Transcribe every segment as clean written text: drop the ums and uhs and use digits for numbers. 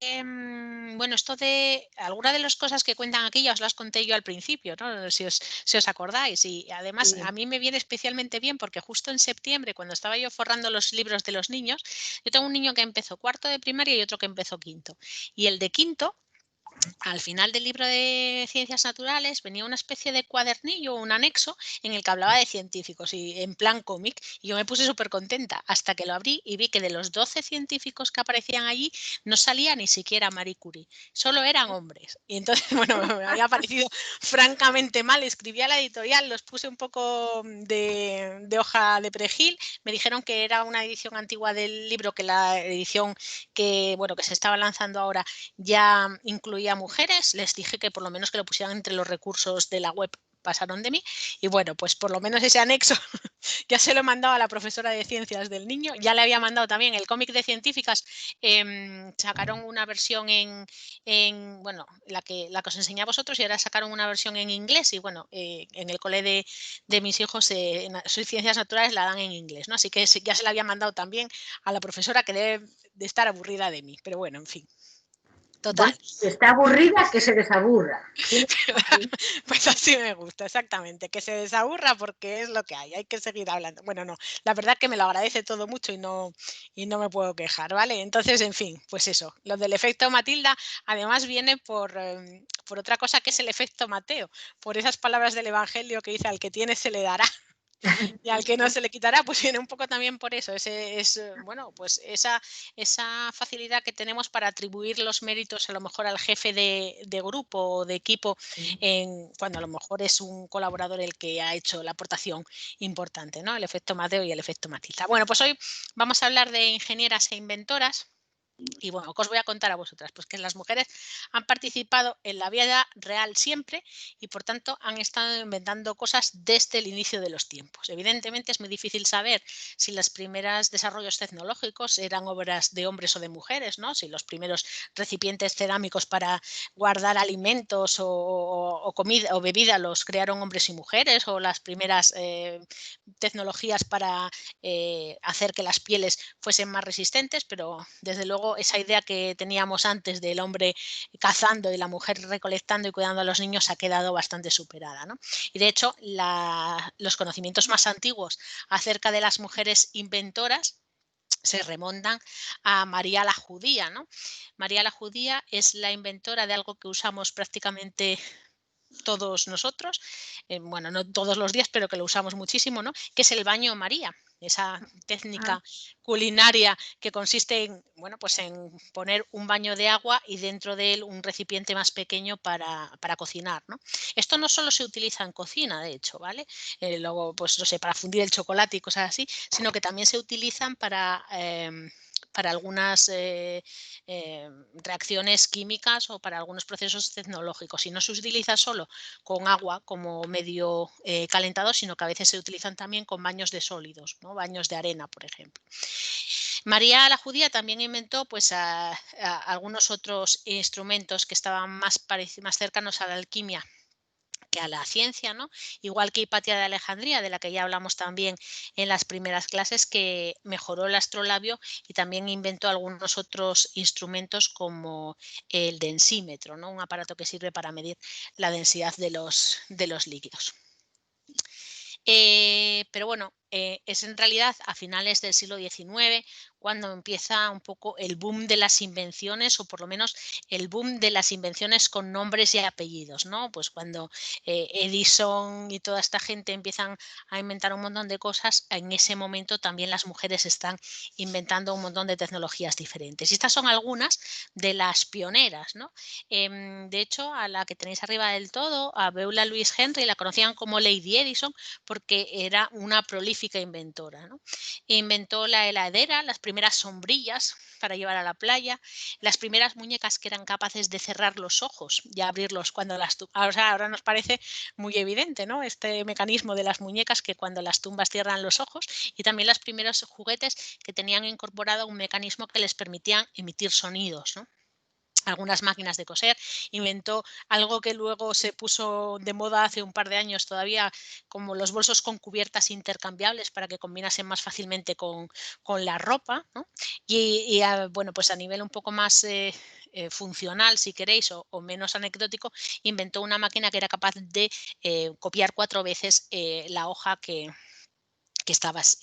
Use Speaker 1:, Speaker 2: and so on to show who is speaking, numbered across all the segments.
Speaker 1: Bueno, esto de alguna de las cosas que cuentan aquí ya os las conté yo al principio, ¿no? Si os acordáis. Y además a
Speaker 2: Sí.
Speaker 1: mí me viene especialmente bien porque justo en septiembre, cuando estaba yo forrando los libros de los niños, yo tengo un niño que empezó cuarto de primaria y otro que empezó quinto. Y el de quinto, al final del libro de ciencias naturales venía una especie de cuadernillo, un anexo, en el que hablaba de científicos y en plan cómic. Y yo me puse súper contenta hasta que lo abrí y vi que de los 12 científicos que aparecían allí no salía ni siquiera Marie Curie, solo eran hombres. Y entonces, bueno, me había parecido francamente mal. Escribí a la editorial, los puse un poco de hoja de perejil. Me dijeron que era una edición antigua del libro, que la edición bueno, que se estaba lanzando ahora ya incluía mujeres. Les dije que por lo menos que lo pusieran entre los recursos de la web, pasaron de mí. Y bueno, pues por lo menos ese anexo ya se lo he mandado a la profesora de ciencias del niño. Ya le había mandado también el cómic de científicas. Sacaron una versión bueno, la que os enseñé a vosotros, y ahora sacaron una versión en inglés. Y bueno, en el cole de mis hijos, en ciencias naturales la dan en inglés, ¿no? Así que ya se la había mandado también a la profesora, que debe de estar aburrida de mí. Pero bueno, en fin.
Speaker 2: Bueno,
Speaker 1: Total.
Speaker 2: si está aburrida, que se desaburra. Tiene que ser así.
Speaker 1: Pues así me gusta, exactamente, que se desaburra porque es lo que hay que seguir hablando. Bueno, no, la verdad que me lo agradece todo mucho y no me puedo quejar, ¿vale? Entonces, en fin, pues eso, lo del efecto Matilda además viene por otra cosa, que es el efecto Mateo, por esas palabras del Evangelio que dice: al que tiene se le dará y al que no se le quitará. Pues viene un poco también por eso. Bueno, pues esa facilidad que tenemos para atribuir los méritos a lo mejor al jefe de grupo o de equipo, cuando a lo mejor es un colaborador el que ha hecho la aportación importante, ¿no? El efecto Mateo y el efecto Matilda. Bueno, pues hoy vamos a hablar de ingenieras e inventoras. Y bueno, ¿qué os voy a contar a vosotras? Pues que las mujeres han participado en la vida real siempre, y por tanto han estado inventando cosas desde el inicio de los tiempos. Evidentemente es muy difícil saber si los primeros desarrollos tecnológicos eran obras de hombres o de mujeres, ¿no? Si los primeros recipientes cerámicos para guardar alimentos o comida o bebida los crearon hombres y mujeres, o las primeras tecnologías para hacer que las pieles fuesen más resistentes. Pero desde luego esa idea que teníamos antes del hombre cazando y la mujer recolectando y cuidando a los niños ha quedado bastante superada, ¿no? Y de hecho los conocimientos más antiguos acerca de las mujeres inventoras se remontan a María la Judía, ¿no? María la Judía es la inventora de algo que usamos prácticamente todos nosotros, bueno, no todos los días, pero que lo usamos muchísimo, ¿no? Que es el baño María, esa
Speaker 2: Ah,
Speaker 1: técnica culinaria que consiste en, bueno, pues en poner un baño de agua y dentro de él un recipiente más pequeño para cocinar, ¿no? Esto no solo se utiliza en cocina, de hecho, ¿vale? Luego, pues no sé, para fundir el chocolate y cosas así, sino que también se utilizan para algunas reacciones químicas o para algunos procesos tecnológicos. Y no se utiliza solo con agua como medio calentador, sino que a veces se utilizan también con baños de sólidos, ¿no? Baños de arena, por ejemplo. María la Judía también inventó, pues, algunos otros instrumentos que estaban más cercanos a la alquimia que a la ciencia, ¿no? Igual que Hipatia de Alejandría, de la que ya hablamos también en las primeras clases, que mejoró el astrolabio y también inventó algunos otros instrumentos como el densímetro, ¿no? Un aparato que sirve para medir la densidad de los líquidos. Pero bueno, es en realidad a finales del siglo XIX cuando empieza un poco el boom de las invenciones, o por lo menos el boom de las invenciones con nombres y apellidos, ¿no? Pues cuando Edison y toda esta gente empiezan a inventar un montón de cosas, en ese momento también las mujeres están inventando un montón de tecnologías diferentes. Y estas son algunas de las pioneras, ¿no? De hecho, a la que tenéis arriba del todo, a Beulah Louise Henry, la conocían como Lady Edison porque era una prolífica inventora, ¿no? Inventó la heladera, las primeras sombrillas para llevar a la playa, las primeras muñecas que eran capaces de cerrar los ojos y abrirlos cuando o sea, ahora nos parece muy evidente, ¿no? Este mecanismo de las muñecas, que cuando las tumbas cierran los ojos, y también los primeros juguetes que tenían incorporado un mecanismo que les permitían emitir sonidos, ¿no? Algunas máquinas de coser. Inventó algo que luego se puso de moda hace un par de años todavía, como los bolsos con cubiertas intercambiables para que combinasen más fácilmente con la ropa, ¿no? Bueno, pues a nivel un poco más funcional, si queréis, o menos anecdótico, inventó una máquina que era capaz de copiar 4 veces la hoja que estabas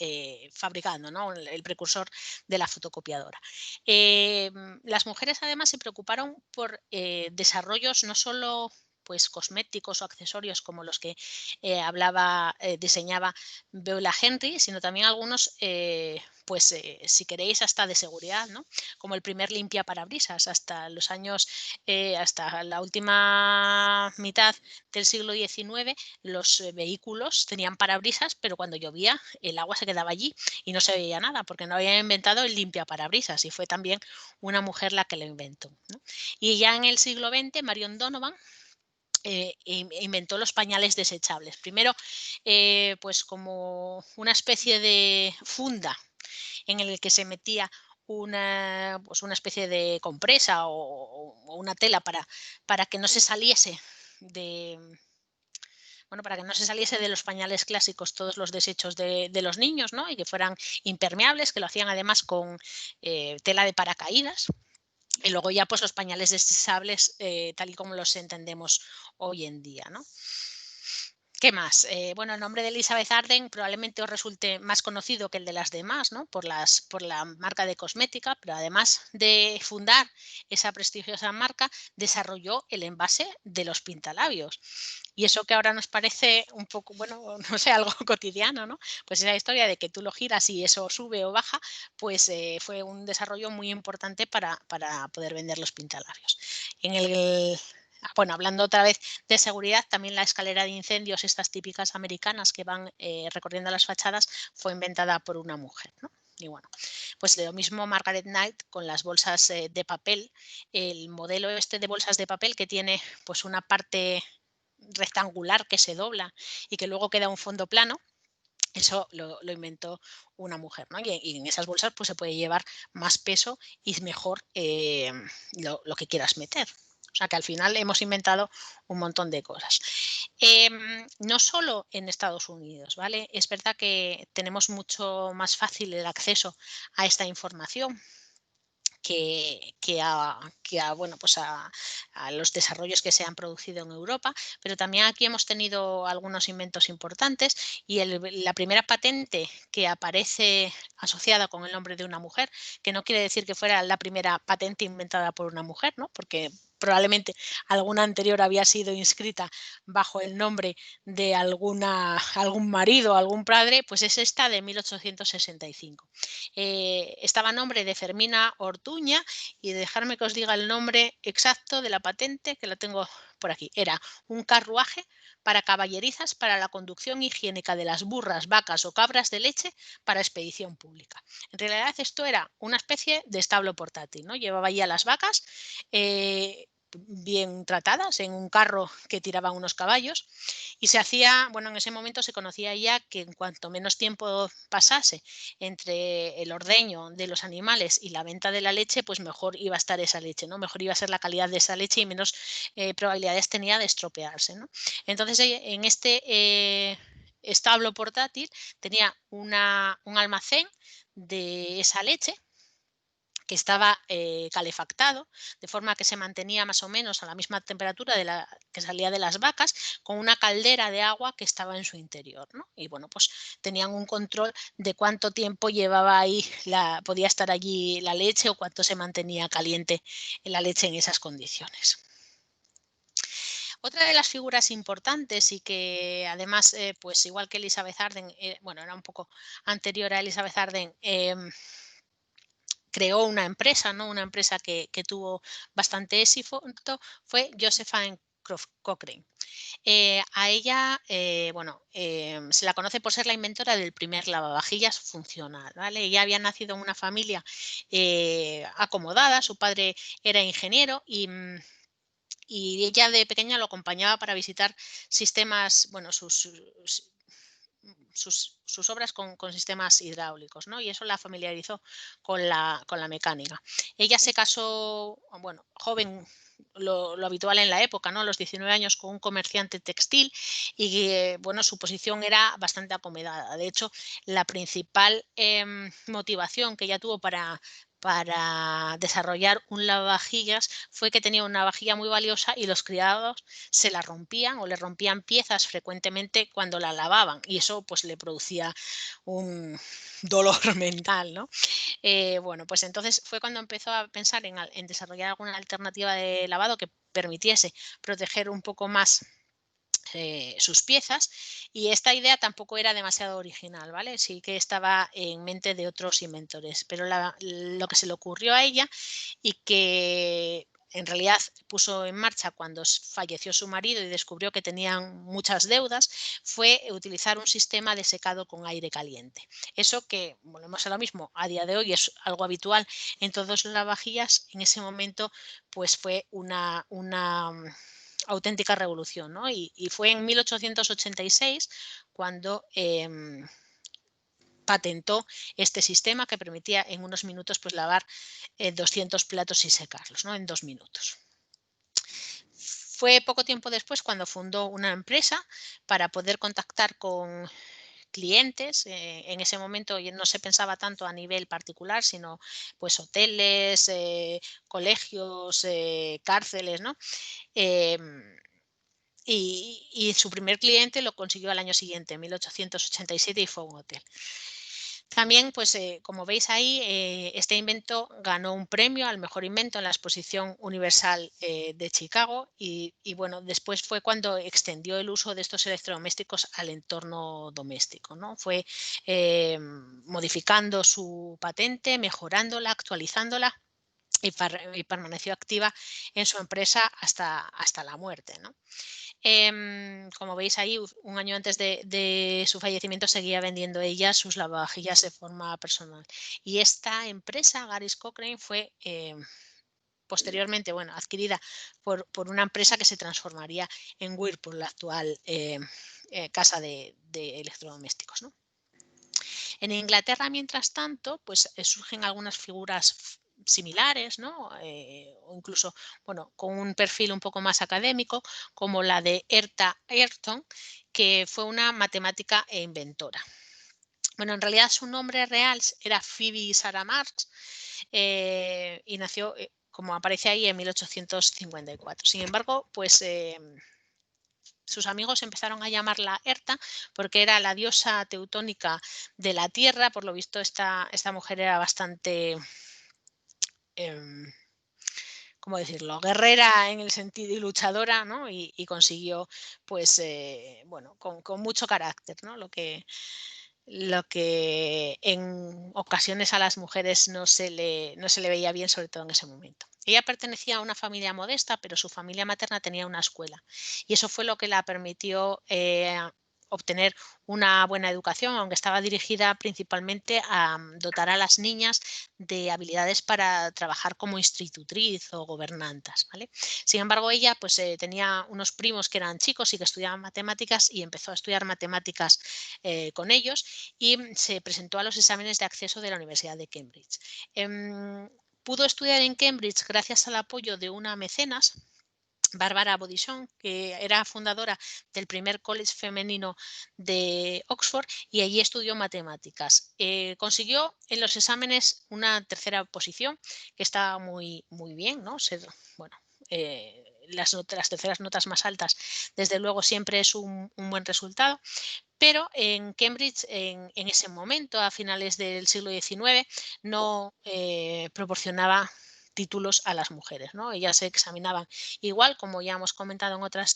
Speaker 1: fabricando, ¿no? El precursor de la fotocopiadora. Las mujeres además se preocuparon por desarrollos no solo pues cosméticos o accesorios como los que diseñaba Beulah Henry, sino también algunos, si queréis, hasta de seguridad, ¿no? Como el primer limpiaparabrisas hasta los años, hasta la última mitad del siglo XIX, los vehículos tenían parabrisas, pero cuando llovía el agua se quedaba allí y no se veía nada porque no habían inventado el limpiaparabrisas y fue también una mujer la que lo inventó, ¿no? Y ya en el siglo XX, Marion Donovan inventó los pañales desechables. Primero, pues como una especie de funda en el que se metía una especie de compresa o una tela para que no se saliese de, para que no se saliese de los pañales clásicos todos los desechos de los niños, ¿no? Y que fueran impermeables, que lo hacían además con tela de paracaídas. Y luego ya pues los pañales desechables tal y como los entendemos hoy en día, ¿no? ¿Qué más? El nombre de Elizabeth Arden probablemente os resulte más conocido que el de las demás, ¿no? Por la marca de cosmética, pero además de fundar esa prestigiosa marca, desarrolló el envase de los pintalabios. Y eso que ahora nos parece un poco, no sé, algo cotidiano, ¿no? Pues esa historia de que tú lo giras y eso sube o baja, pues fue un desarrollo muy importante para poder vender los pintalabios. Hablando otra vez de seguridad, también la escalera de incendios, estas típicas americanas que van recorriendo las fachadas, fue inventada por una mujer, ¿no? Y bueno, pues de lo mismo Margaret Knight con las bolsas de papel, el modelo este de bolsas de papel que tiene pues una parte rectangular que se dobla y que luego queda un fondo plano, eso lo inventó una mujer, ¿no? Y en esas bolsas pues se puede llevar más peso y mejor lo que quieras meter. O sea que al final hemos inventado un montón de cosas. No solo en Estados Unidos, ¿vale? Es verdad que tenemos mucho más fácil el acceso a esta información a los desarrollos que se han producido en Europa, pero también aquí hemos tenido algunos inventos importantes y la primera patente que aparece asociada con el nombre de una mujer, que no quiere decir que fuera la primera patente inventada por una mujer, ¿no? Porque probablemente alguna anterior había sido inscrita bajo el nombre de algún marido o algún padre, pues es esta de 1865. Estaba a nombre de Fermina Ortuña y dejarme que os diga el nombre exacto de la patente, que la tengo por aquí. Era un carruaje para caballerizas para la conducción higiénica de las burras, vacas o cabras de leche para expedición pública. En realidad esto era una especie de establo portátil, ¿no? Llevaba allí a las vacas bien tratadas en un carro que tiraban unos caballos y se hacía, en ese momento se conocía ya que en cuanto menos tiempo pasase entre el ordeño de los animales y la venta de la leche, pues mejor iba a estar esa leche, ¿no? Mejor iba a ser la calidad de esa leche y menos probabilidades tenía de estropearse, ¿no? Entonces en este establo portátil tenía un almacén de esa leche que estaba calefactado, de forma que se mantenía más o menos a la misma temperatura de la que salía de las vacas, con una caldera de agua que estaba en su interior, ¿no? Y pues tenían un control de cuánto tiempo llevaba ahí, podía estar allí la leche o cuánto se mantenía caliente la leche en esas condiciones. Otra de las figuras importantes y que además, pues igual que Elizabeth Arden, era un poco anterior a Elizabeth Arden, creó una empresa, ¿no? Una empresa que tuvo bastante éxito, fue Josephine Cochrane. A ella, se la conoce por ser la inventora del primer lavavajillas funcional, ¿vale? Ella había nacido en una familia acomodada, su padre era ingeniero y ella de pequeña lo acompañaba para visitar sistemas, sus obras con sistemas hidráulicos, ¿no? Y eso la familiarizó con la mecánica. Ella se casó, joven, lo habitual en la época, ¿no? A los 19 años con un comerciante textil y, su posición era bastante acomodada. De hecho, la principal motivación que ella tuvo para para desarrollar un lavavajillas fue que tenía una vajilla muy valiosa y los criados se la rompían o le rompían piezas frecuentemente cuando la lavaban y eso pues le producía un dolor mental, ¿no? Bueno, pues entonces fue cuando empezó a pensar en desarrollar alguna alternativa de lavado que permitiese proteger un poco más sus piezas y esta idea tampoco era demasiado original, ¿vale? Sí que estaba en mente de otros inventores, pero lo que se le ocurrió a ella y que en realidad puso en marcha cuando falleció su marido y descubrió que tenían muchas deudas, fue utilizar un sistema de secado con aire caliente. Eso que, volvemos a lo mismo, a día de hoy es algo habitual en todas las lavavajillas, en ese momento pues fue una auténtica revolución, ¿no? Y fue en 1886 cuando patentó este sistema que permitía en unos minutos pues lavar 200 platos y secarlos, ¿no? En 2 minutos. Fue poco tiempo después cuando fundó una empresa para poder contactar con clientes. En ese momento no se pensaba tanto a nivel particular, sino pues hoteles, colegios, cárceles, ¿no? Y su primer cliente lo consiguió al año siguiente, en 1887, y fue un hotel. También, pues, como veis ahí, este invento ganó un premio al mejor invento en la Exposición Universal de Chicago y, bueno, después fue cuando extendió el uso de estos electrodomésticos al entorno doméstico, ¿no? Fue modificando su patente, mejorándola, actualizándola y permaneció activa en su empresa hasta la muerte, ¿no? Como veis ahí, un año antes de su fallecimiento seguía vendiendo ella sus lavavajillas de forma personal. Y esta empresa, Garis Cochrane, fue posteriormente, bueno, adquirida por una empresa que se transformaría en Whirlpool, la actual casa de electrodomésticos, ¿no? En Inglaterra, mientras tanto, pues surgen algunas figuras similares, ¿no? O incluso, bueno, con un perfil un poco más académico, como la de Herta Ayrton, que fue una matemática e inventora. Bueno, en realidad su nombre real era Phoebe Sarah Marks y nació, como aparece ahí, en 1854. Sin embargo, pues sus amigos empezaron a llamarla Herta porque era la diosa teutónica de la tierra. Por lo visto, esta mujer era bastante, ¿cómo decirlo?, guerrera en el sentido y luchadora, ¿no? Y consiguió, pues, bueno, con mucho carácter, ¿no? Lo que en ocasiones a las mujeres no se le veía bien, sobre todo en ese momento. Ella pertenecía a una familia modesta, pero su familia materna tenía una escuela y eso fue lo que la permitió obtener una buena educación, aunque estaba dirigida principalmente a dotar a las niñas de habilidades para trabajar como institutriz o gobernantas, ¿vale? Sin embargo, ella pues tenía unos primos que eran chicos y que estudiaban matemáticas y empezó a estudiar matemáticas con ellos y se presentó a los exámenes de acceso de la Universidad de Cambridge. Pudo estudiar en Cambridge gracias al apoyo de una mecenas, Bárbara Bodichon, que era fundadora del primer college femenino de Oxford y allí estudió matemáticas. Consiguió en los exámenes una tercera posición, que está muy, muy bien, ¿no? Bueno, las terceras notas más altas, desde luego, siempre es un buen resultado. Pero en Cambridge, en ese momento, a finales del siglo XIX, no proporcionaba títulos a las mujeres, ¿no? Ellas se examinaban igual, como ya hemos comentado en otras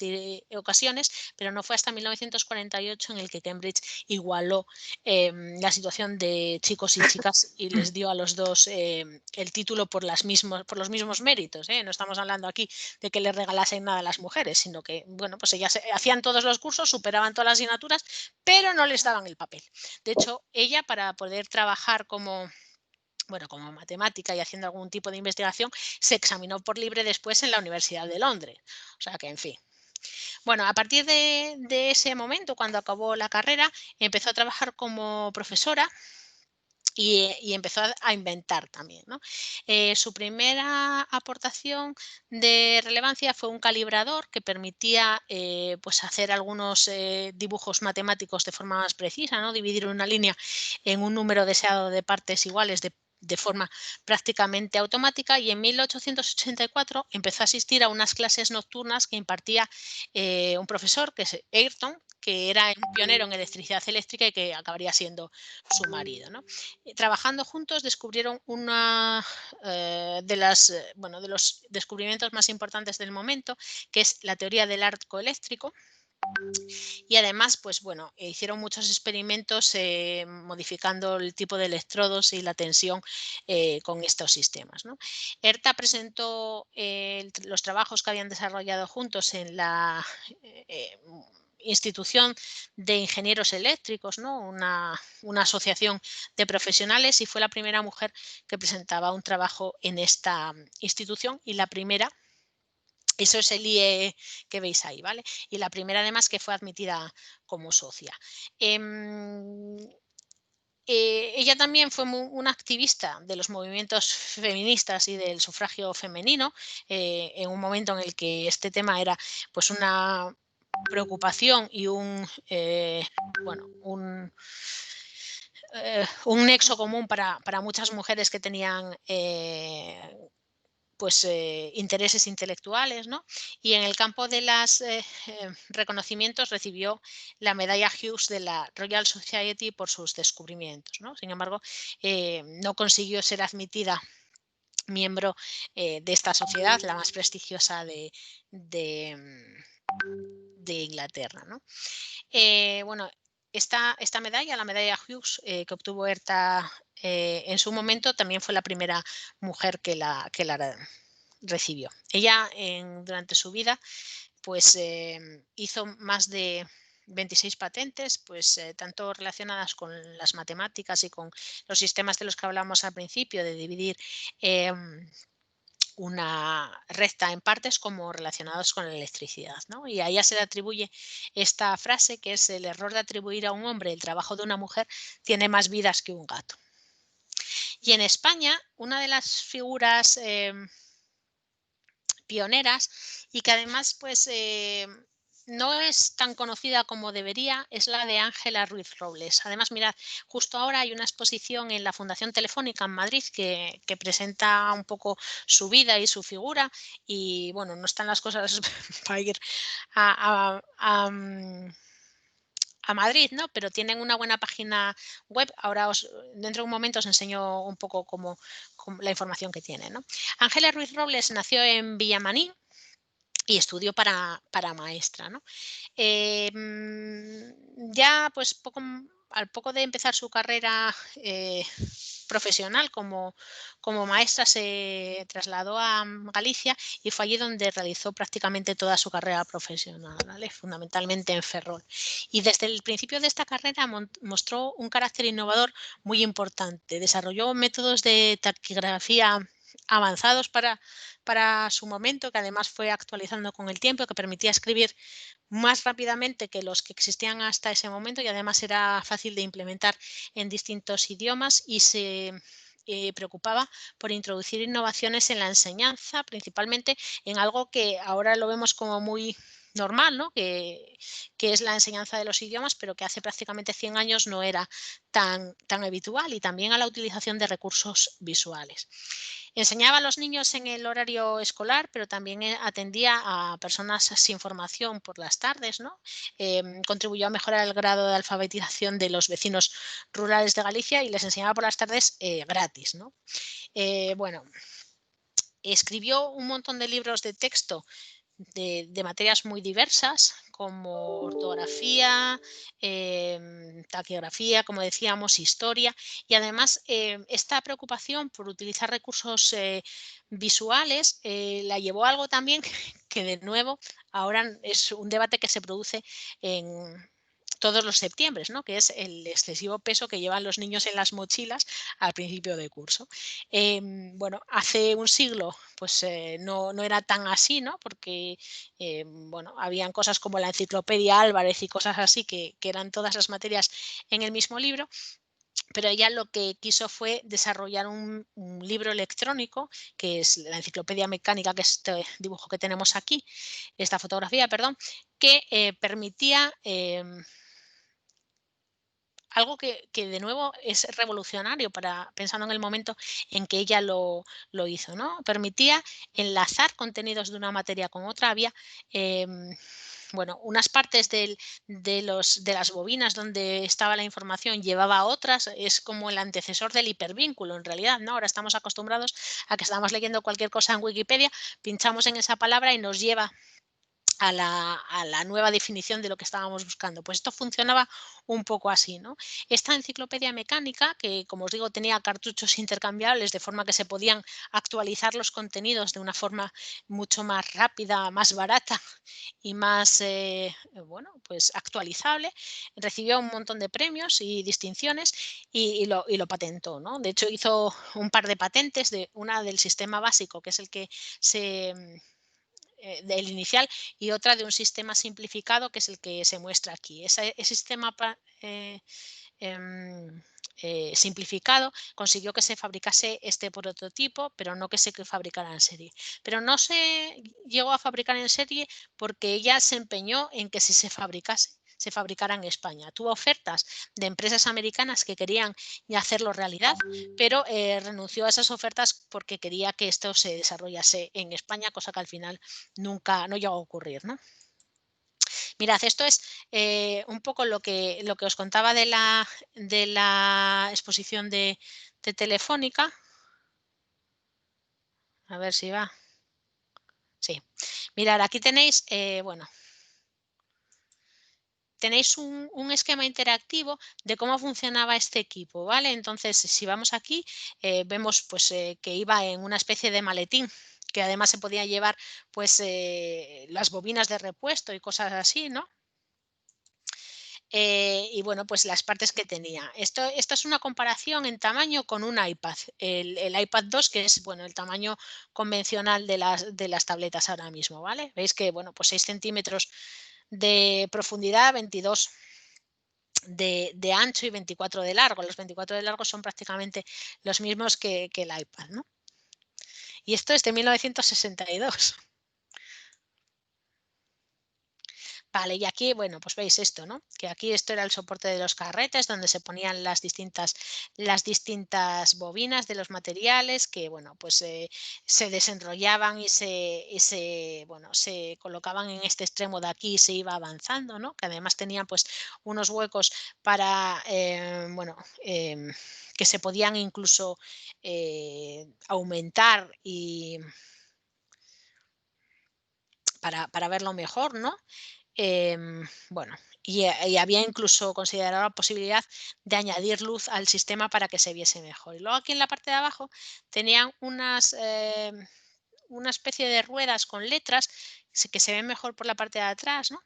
Speaker 1: ocasiones, pero no fue hasta 1948 en el que Cambridge igualó la situación de chicos y chicas y les dio a los dos el título por los mismos méritos, ¿eh? No estamos hablando aquí de que les regalasen nada a las mujeres, sino que, bueno, pues ellas hacían todos los cursos, superaban todas las asignaturas, pero no les daban el papel. De hecho, ella, para poder trabajar como matemática y haciendo algún tipo de investigación, se examinó por libre después en la Universidad de Londres. O sea que, en fin. Bueno, a partir de ese momento, cuando acabó la carrera, empezó a trabajar como profesora y empezó a inventar también, ¿no? Su primera aportación de relevancia fue un calibrador que permitía pues hacer algunos dibujos matemáticos de forma más precisa, ¿no? Dividir una línea en un número deseado de partes iguales de forma prácticamente automática, y en 1884 empezó a asistir a unas clases nocturnas que impartía un profesor, que es Ayrton, que era un pionero en electricidad eléctrica y que acabaría siendo su marido, ¿no? Trabajando juntos descubrieron una de los descubrimientos más importantes del momento, que es la teoría del arco eléctrico. Y además, pues bueno, hicieron muchos experimentos modificando el tipo de electrodos y la tensión con estos sistemas, ¿no? ERTA presentó los trabajos que habían desarrollado juntos en la Institución de Ingenieros Eléctricos, ¿no? Una asociación de profesionales, y fue la primera mujer que presentaba un trabajo en esta institución, y la primera. Eso es el IE que veis ahí, ¿vale? Y la primera, además, que fue admitida como socia. Ella también fue una activista de los movimientos feministas y del sufragio femenino, en un momento en el que este tema era, pues, una preocupación y un nexo común para muchas mujeres que tenían intereses intelectuales, ¿no? Y en el campo de los reconocimientos recibió la medalla Hughes de la Royal Society por sus descubrimientos, ¿no? Sin embargo, no consiguió ser admitida miembro de esta sociedad, la más prestigiosa de Inglaterra, ¿no? Bueno, esta medalla, la medalla Hughes, que obtuvo ERTA en su momento, también fue la primera mujer que la recibió. Ella durante su vida pues hizo más de 26 patentes, pues tanto relacionadas con las matemáticas y con los sistemas de los que hablamos al principio, de dividir una recta en partes, como relacionados con la electricidad, ¿no? Y a ella se le atribuye esta frase, que es: el error de atribuir a un hombre el trabajo de una mujer tiene más vidas que un gato. Y en España, una de las figuras pioneras, y que además pues no es tan conocida como debería, es la de Ángela Ruiz Robles. Además, mirad, justo ahora hay una exposición en la Fundación Telefónica en Madrid que presenta un poco su vida y su figura, y bueno, no están las cosas para ir a Madrid, ¿no? Pero tienen una buena página web. Ahora dentro de un momento os enseño un poco cómo la información que tiene, ¿no? Ángela Ruiz Robles nació en Villamaní y estudió para maestra, ¿no? Ya pues al poco de empezar su carrera profesional como maestra, se trasladó a Galicia, y fue allí donde realizó prácticamente toda su carrera profesional, ¿vale? Fundamentalmente en Ferrol. Y desde el principio de esta carrera mostró un carácter innovador muy importante. Desarrolló métodos de taquigrafía avanzados para su momento, que además fue actualizando con el tiempo, que permitía escribir más rápidamente que los que existían hasta ese momento, y además era fácil de implementar en distintos idiomas, y se preocupaba por introducir innovaciones en la enseñanza, principalmente en algo que ahora lo vemos como muy normal, ¿no? que es la enseñanza de los idiomas, pero que hace prácticamente 100 años no era tan habitual, y también a la utilización de recursos visuales. Enseñaba a los niños en el horario escolar, pero también atendía a personas sin formación por las tardes, ¿no? Contribuyó a mejorar el grado de alfabetización de los vecinos rurales de Galicia, y les enseñaba por las tardes gratis, ¿no? Bueno, escribió un montón de libros de texto de materias muy diversas, como ortografía, taquigrafía, como decíamos, historia, y además esta preocupación por utilizar recursos visuales la llevó a algo también que de nuevo ahora es un debate que se produce en todos los septiembres, ¿no? Que es el excesivo peso que llevan los niños en las mochilas al principio de curso. Bueno, hace un siglo pues no era tan así, ¿no? Porque bueno, habían cosas como la enciclopedia Álvarez y cosas así, que eran todas las materias en el mismo libro, pero ella lo que quiso fue desarrollar un libro electrónico, que es la enciclopedia mecánica, que es este dibujo que tenemos aquí, esta fotografía, perdón, que permitía algo que de nuevo es revolucionario pensando en el momento en que ella lo hizo, ¿no? Permitía enlazar contenidos de una materia con otra. Había, bueno, unas partes de las bobinas donde estaba la información llevaba a otras, es como el antecesor del hipervínculo en realidad, ¿no? Ahora estamos acostumbrados a que estamos leyendo cualquier cosa en Wikipedia, pinchamos en esa palabra y nos lleva a la nueva definición de lo que estábamos buscando. Pues esto funcionaba un poco así, ¿no? Esta enciclopedia mecánica, que como os digo tenía cartuchos intercambiables de forma que se podían actualizar los contenidos de una forma mucho más rápida, más barata y más, bueno, pues actualizable, recibió un montón de premios y distinciones y lo patentó, ¿no? De hecho hizo un par de patentes, de una del sistema básico, que es el que se del inicial, y otra de un sistema simplificado que es el que se muestra aquí. Ese sistema em, simplificado consiguió que se fabricase este prototipo, pero no que se fabricara en serie. Pero no se llegó a fabricar en serie porque ella se empeñó en que si se fabricara en España. Tuvo ofertas de empresas americanas que querían ya hacerlo realidad, pero renunció a esas ofertas porque quería que esto se desarrollase en España, cosa que al final nunca no llegó a ocurrir, ¿no? Mirad, esto es un poco lo que os contaba de la exposición de Telefónica. A ver si va. Sí. Mirad, aquí tenéis, bueno, tenéis un esquema interactivo de cómo funcionaba este equipo, ¿vale? Entonces, si vamos aquí, vemos pues, que iba en una especie de maletín, que además se podía llevar pues, las bobinas de repuesto y cosas así, ¿no? Y bueno, pues las partes que tenía. Esto es una comparación en tamaño con un iPad. El iPad 2, que es bueno, el tamaño convencional de las tabletas ahora mismo, ¿vale? Veis que bueno, pues 6 centímetros de profundidad, 22 de ancho y 24 de largo. Los 24 de largo son prácticamente los mismos que el iPad, ¿no? Y esto es de 1962. Vale, y aquí, bueno, pues veis esto, ¿no? Que aquí esto era el soporte de los carretes donde se ponían las distintas bobinas de los materiales que, bueno, pues se desenrollaban bueno, se colocaban en este extremo de aquí y se iba avanzando, ¿no? Que además tenían pues unos huecos para, bueno, que se podían incluso aumentar y para verlo mejor, ¿no? Bueno, y había incluso considerado la posibilidad de añadir luz al sistema para que se viese mejor. Y luego aquí en la parte de abajo tenían una especie de ruedas con letras que se ven mejor por la parte de atrás, ¿no?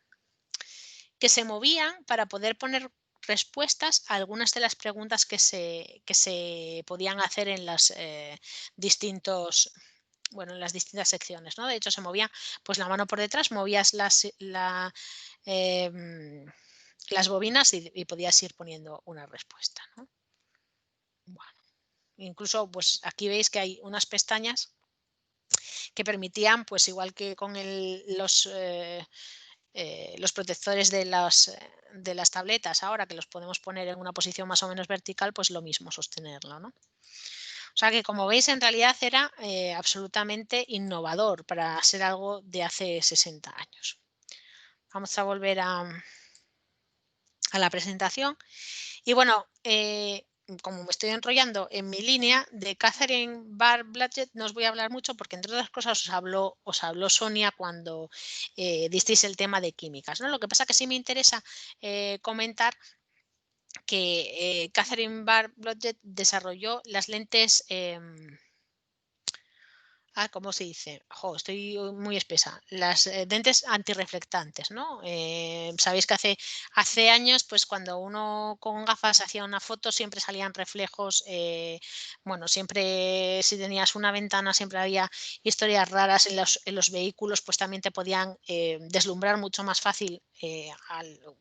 Speaker 1: Que se movían para poder poner respuestas a algunas de las preguntas que se podían hacer en las distintos bueno, en las distintas secciones, ¿no? De hecho, se movía pues la mano por detrás, movías em, las bobinas y podías ir poniendo una respuesta, ¿no? Bueno, incluso pues aquí veis que hay unas pestañas que permitían, pues igual que con los protectores de las tabletas ahora que los podemos poner en una posición más o menos vertical, pues lo mismo sostenerlo, ¿no? O sea que como veis en realidad era absolutamente innovador para ser algo de hace 60 años. Vamos a volver a la presentación. Y bueno, como me estoy enrollando en mi línea de Catherine Barr Blodgett, no os voy a hablar mucho porque entre otras cosas os habló Sonia cuando disteis el tema de químicas, ¿no? Lo que pasa que sí me interesa comentar que Catherine Barr Blodgett desarrolló las lentes ¿cómo se dice? Jo, estoy muy espesa. Las lentes antirreflectantes, ¿no? Sabéis que hace años, pues cuando uno con gafas hacía una foto, siempre salían reflejos. Bueno, siempre si tenías una ventana, siempre había historias raras en los vehículos, pues también te podían deslumbrar mucho más fácil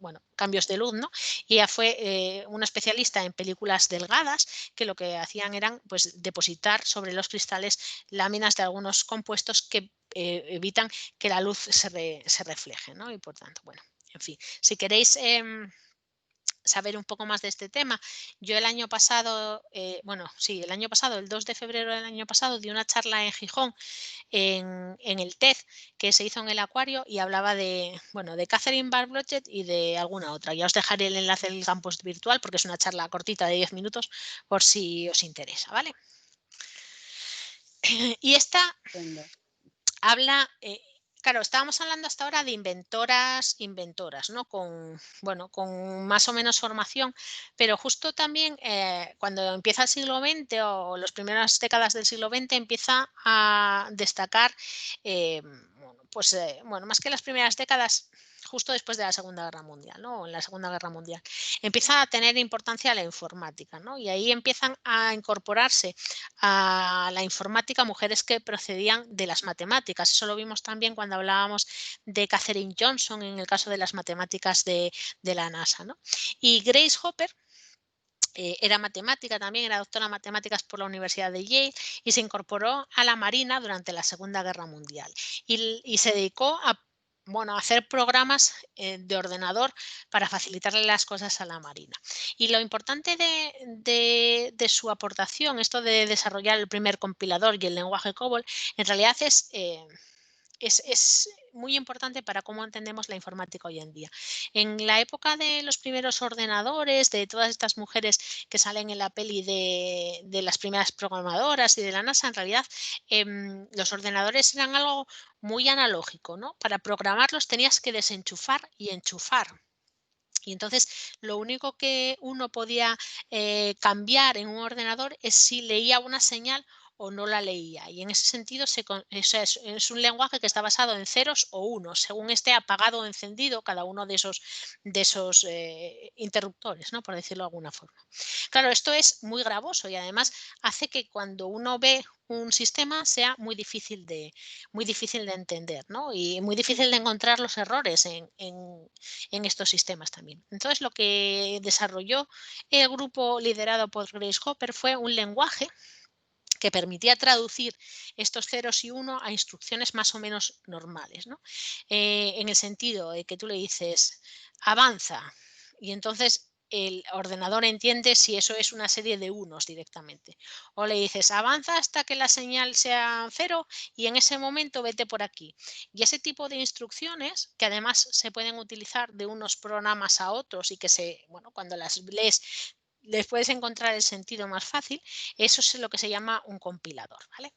Speaker 1: bueno, cambios de luz, ¿no? Y ella fue una especialista en películas delgadas que lo que hacían eran pues depositar sobre los cristales láminas de algunos compuestos que evitan que la luz se refleje, ¿no? Y por tanto, bueno, en fin, si queréis saber un poco más de este tema, yo el año pasado, bueno, sí, el año pasado, el 2 de febrero del año pasado, di una charla en Gijón en el TED que se hizo en el Acuario y hablaba de, bueno, de Catherine Barblochet y de alguna otra. Ya os dejaré el enlace del campus virtual porque es una charla cortita de 10 minutos por si os interesa, ¿vale? Y esta
Speaker 2: Estupendo.
Speaker 1: habla, claro, estábamos hablando hasta ahora de inventoras, ¿no? Bueno, con más o menos formación, pero justo también cuando empieza el siglo XX o las primeras décadas del siglo XX empieza a destacar, bueno, más que las primeras décadas, justo después de la Segunda Guerra Mundial, ¿no? En la Segunda Guerra Mundial, empieza a tener importancia la informática, ¿no? Y ahí empiezan a incorporarse a la informática mujeres que procedían de las matemáticas. Eso lo vimos también cuando hablábamos de Katherine Johnson en el caso de las matemáticas de la NASA, ¿no? Y Grace Hopper era matemática también, era doctora en matemáticas por la Universidad de Yale y se incorporó a la Marina durante la Segunda Guerra Mundial y se dedicó a, bueno, a hacer programas de ordenador para facilitarle las cosas a la Marina. Y lo importante de su aportación, esto de desarrollar el primer compilador y el lenguaje COBOL, en realidad es muy importante para cómo entendemos la informática hoy en día. En la época de los primeros ordenadores, de todas estas mujeres que salen en la peli de las primeras programadoras y de la NASA, en realidad los ordenadores eran algo muy analógico, ¿no? Para programarlos tenías que desenchufar y enchufar. Y entonces lo único que uno podía cambiar en un ordenador es si leía una señal o no la leía. Y en ese sentido es un lenguaje que está basado en ceros o unos, según esté apagado o encendido cada uno de esos interruptores, ¿no? Por decirlo de alguna forma. Claro, esto es muy gravoso y además hace que cuando uno ve un sistema sea muy difícil de entender, ¿no? Y muy difícil de encontrar los errores en estos sistemas también. Entonces, lo que desarrolló el grupo liderado por Grace Hopper fue un lenguaje que permitía traducir estos ceros y uno a instrucciones más o menos normales, ¿no? En el sentido de que tú le dices avanza y entonces el ordenador entiende si eso es una serie de unos directamente. O le dices avanza hasta que la señal sea cero y en ese momento vete por aquí. Y ese tipo de instrucciones, que además se pueden utilizar de unos programas a otros y que bueno, cuando las lees les puedes encontrar el sentido más fácil, eso es lo que se llama un compilador, ¿vale?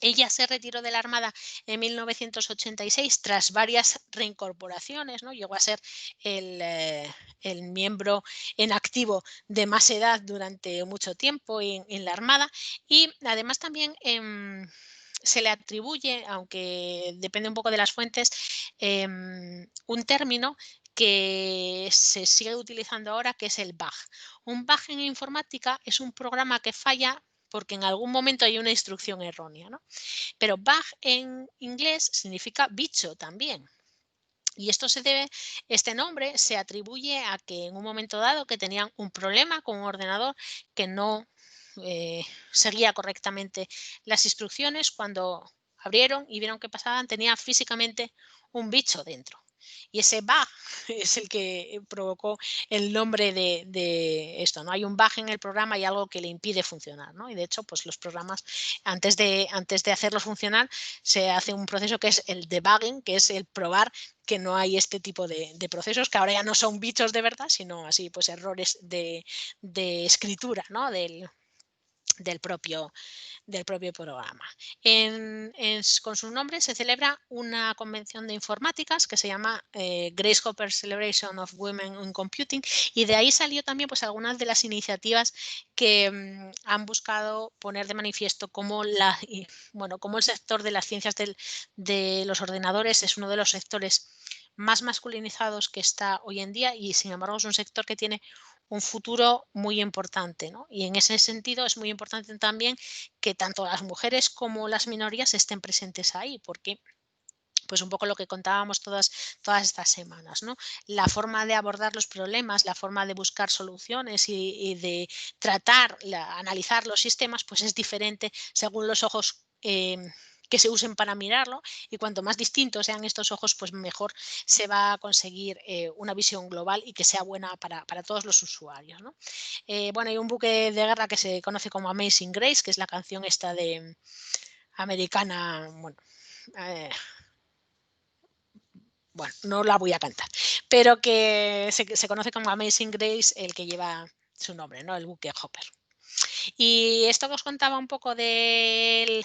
Speaker 1: Ella se retiró de la Armada en 1986 tras varias reincorporaciones, ¿no? Llegó a ser el miembro en activo de más edad durante mucho tiempo en la Armada y además también se le atribuye, aunque depende un poco de las fuentes, un término que se sigue utilizando ahora, que es el bug. Un bug en informática es un programa que falla porque en algún momento hay una instrucción errónea, ¿no? Pero bug en inglés significa bicho también. Y este nombre se atribuye a que en un momento dado que tenían un problema con un ordenador que no seguía correctamente las instrucciones, cuando abrieron y vieron que pasaban, tenía físicamente un bicho dentro. Y ese bug es el que provocó el nombre de esto, ¿no? Hay un bug en el programa y algo que le impide funcionar, ¿no? Y de hecho, pues los programas, antes de hacerlos funcionar, se hace un proceso que es el debugging, que es el probar que no hay este tipo de procesos, que ahora ya no son bichos de verdad, sino así, pues errores de escritura, ¿no? Del propio programa. Con su nombre se celebra una convención de informáticas que se llama Grace Hopper Celebration of Women in Computing y de ahí salió también pues algunas de las iniciativas que han buscado poner de manifiesto cómo cómo el sector de las ciencias de los ordenadores es uno de los sectores más masculinizados que está hoy en día y sin embargo es un sector que tiene un futuro muy importante, ¿no? Y en ese sentido es muy importante también que tanto las mujeres como las minorías estén presentes ahí, porque pues un poco lo que contábamos todas estas semanas, ¿no? La forma de abordar los problemas, la forma de buscar soluciones y de analizar los sistemas, pues es diferente según los ojos que se usen para mirarlo, y cuanto más distintos sean estos ojos, pues mejor se va a conseguir una visión global y que sea buena para todos los usuarios, ¿no? Bueno, hay un buque de guerra que se conoce como Amazing Grace, que es la canción esta de americana, eh, bueno, no la voy a cantar, pero que se conoce como Amazing Grace el que lleva su nombre, ¿no? El buque Hopper. Y esto que os contaba un poco del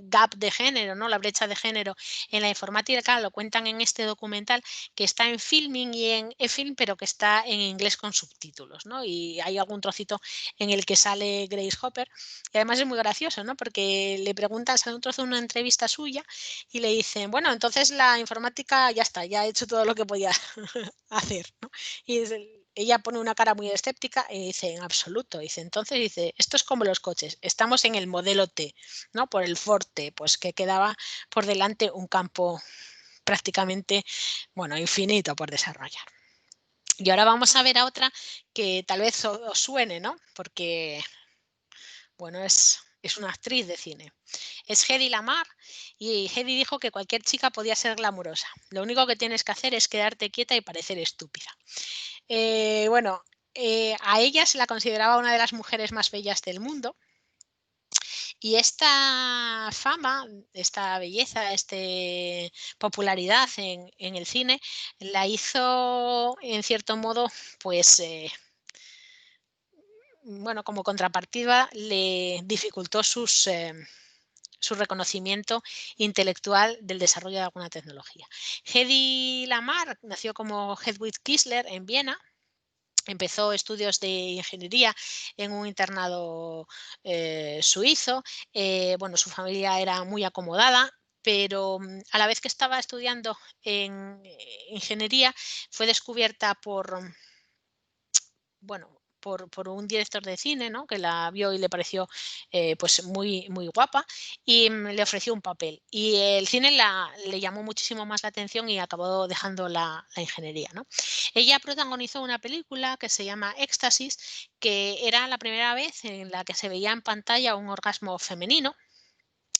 Speaker 1: gap de género, ¿no? La brecha de género en la informática, lo cuentan en este documental que está en Filming y en eFilm, pero que está en inglés con subtítulos, ¿no? Y hay algún trocito en el que sale Grace Hopper, y además es muy gracioso, ¿no? Porque le preguntan, sale un trozo de una entrevista suya y le dicen, bueno, entonces la informática ya está, ya ha hecho todo lo que podía hacer, ¿no? Y ella pone una cara muy escéptica y dice, en absoluto, dice, entonces dice, esto es como los coches, estamos en el modelo T, ¿no? Por el Ford T, pues que quedaba por delante un campo prácticamente, bueno, infinito por desarrollar. Y ahora vamos a ver a otra que tal vez os suene, ¿no? Porque, bueno, es una actriz de cine. Es Hedy Lamar, y Hedy dijo que cualquier chica podía ser glamurosa. Lo único que tienes que hacer es quedarte quieta y parecer estúpida. Bueno, a ella se la consideraba una de las mujeres más bellas del mundo, y esta fama, esta belleza, esta popularidad en el cine la hizo, en cierto modo, pues bueno, como contrapartida le dificultó su reconocimiento intelectual del desarrollo de alguna tecnología. Hedy Lamar nació como Hedwig Kiesler en Viena. Empezó estudios de ingeniería en un internado suizo. Bueno, su familia era muy acomodada, pero a la vez que estaba estudiando en ingeniería fue descubierta por un director de cine, ¿no? Que la vio y le pareció pues muy, muy guapa, y le ofreció un papel. Y el cine le llamó muchísimo más la atención y acabó dejando la ingeniería, ¿no? Ella protagonizó una película que se llama Éxtasis, que era la primera vez en la que se veía en pantalla un orgasmo femenino,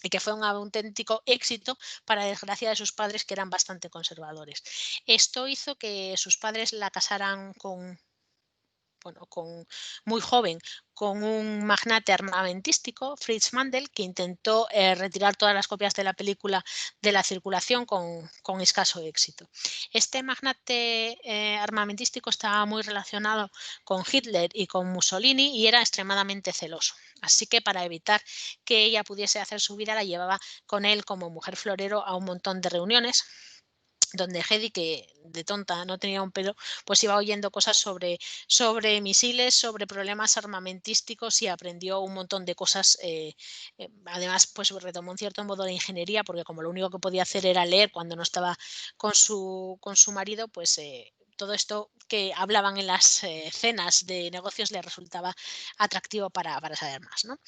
Speaker 1: y que fue un auténtico éxito para desgracia de sus padres, que eran bastante conservadores. Esto hizo que sus padres la casaran muy joven, con un magnate armamentístico, Fritz Mandel, que intentó retirar todas las copias de la película de la circulación con escaso éxito. Este magnate armamentístico estaba muy relacionado con Hitler y con Mussolini y era extremadamente celoso. Así que, para evitar que ella pudiese hacer su vida, la llevaba con él como mujer florero a un montón de reuniones, donde Hedy, que de tonta no tenía un pelo, pues iba oyendo cosas sobre misiles, sobre problemas armamentísticos, y aprendió un montón de cosas. Además, pues retomó un cierto modo de ingeniería, porque como lo único que podía hacer era leer cuando no estaba con su marido, pues todo esto que hablaban en las cenas de negocios le resultaba atractivo para saber más, ¿no?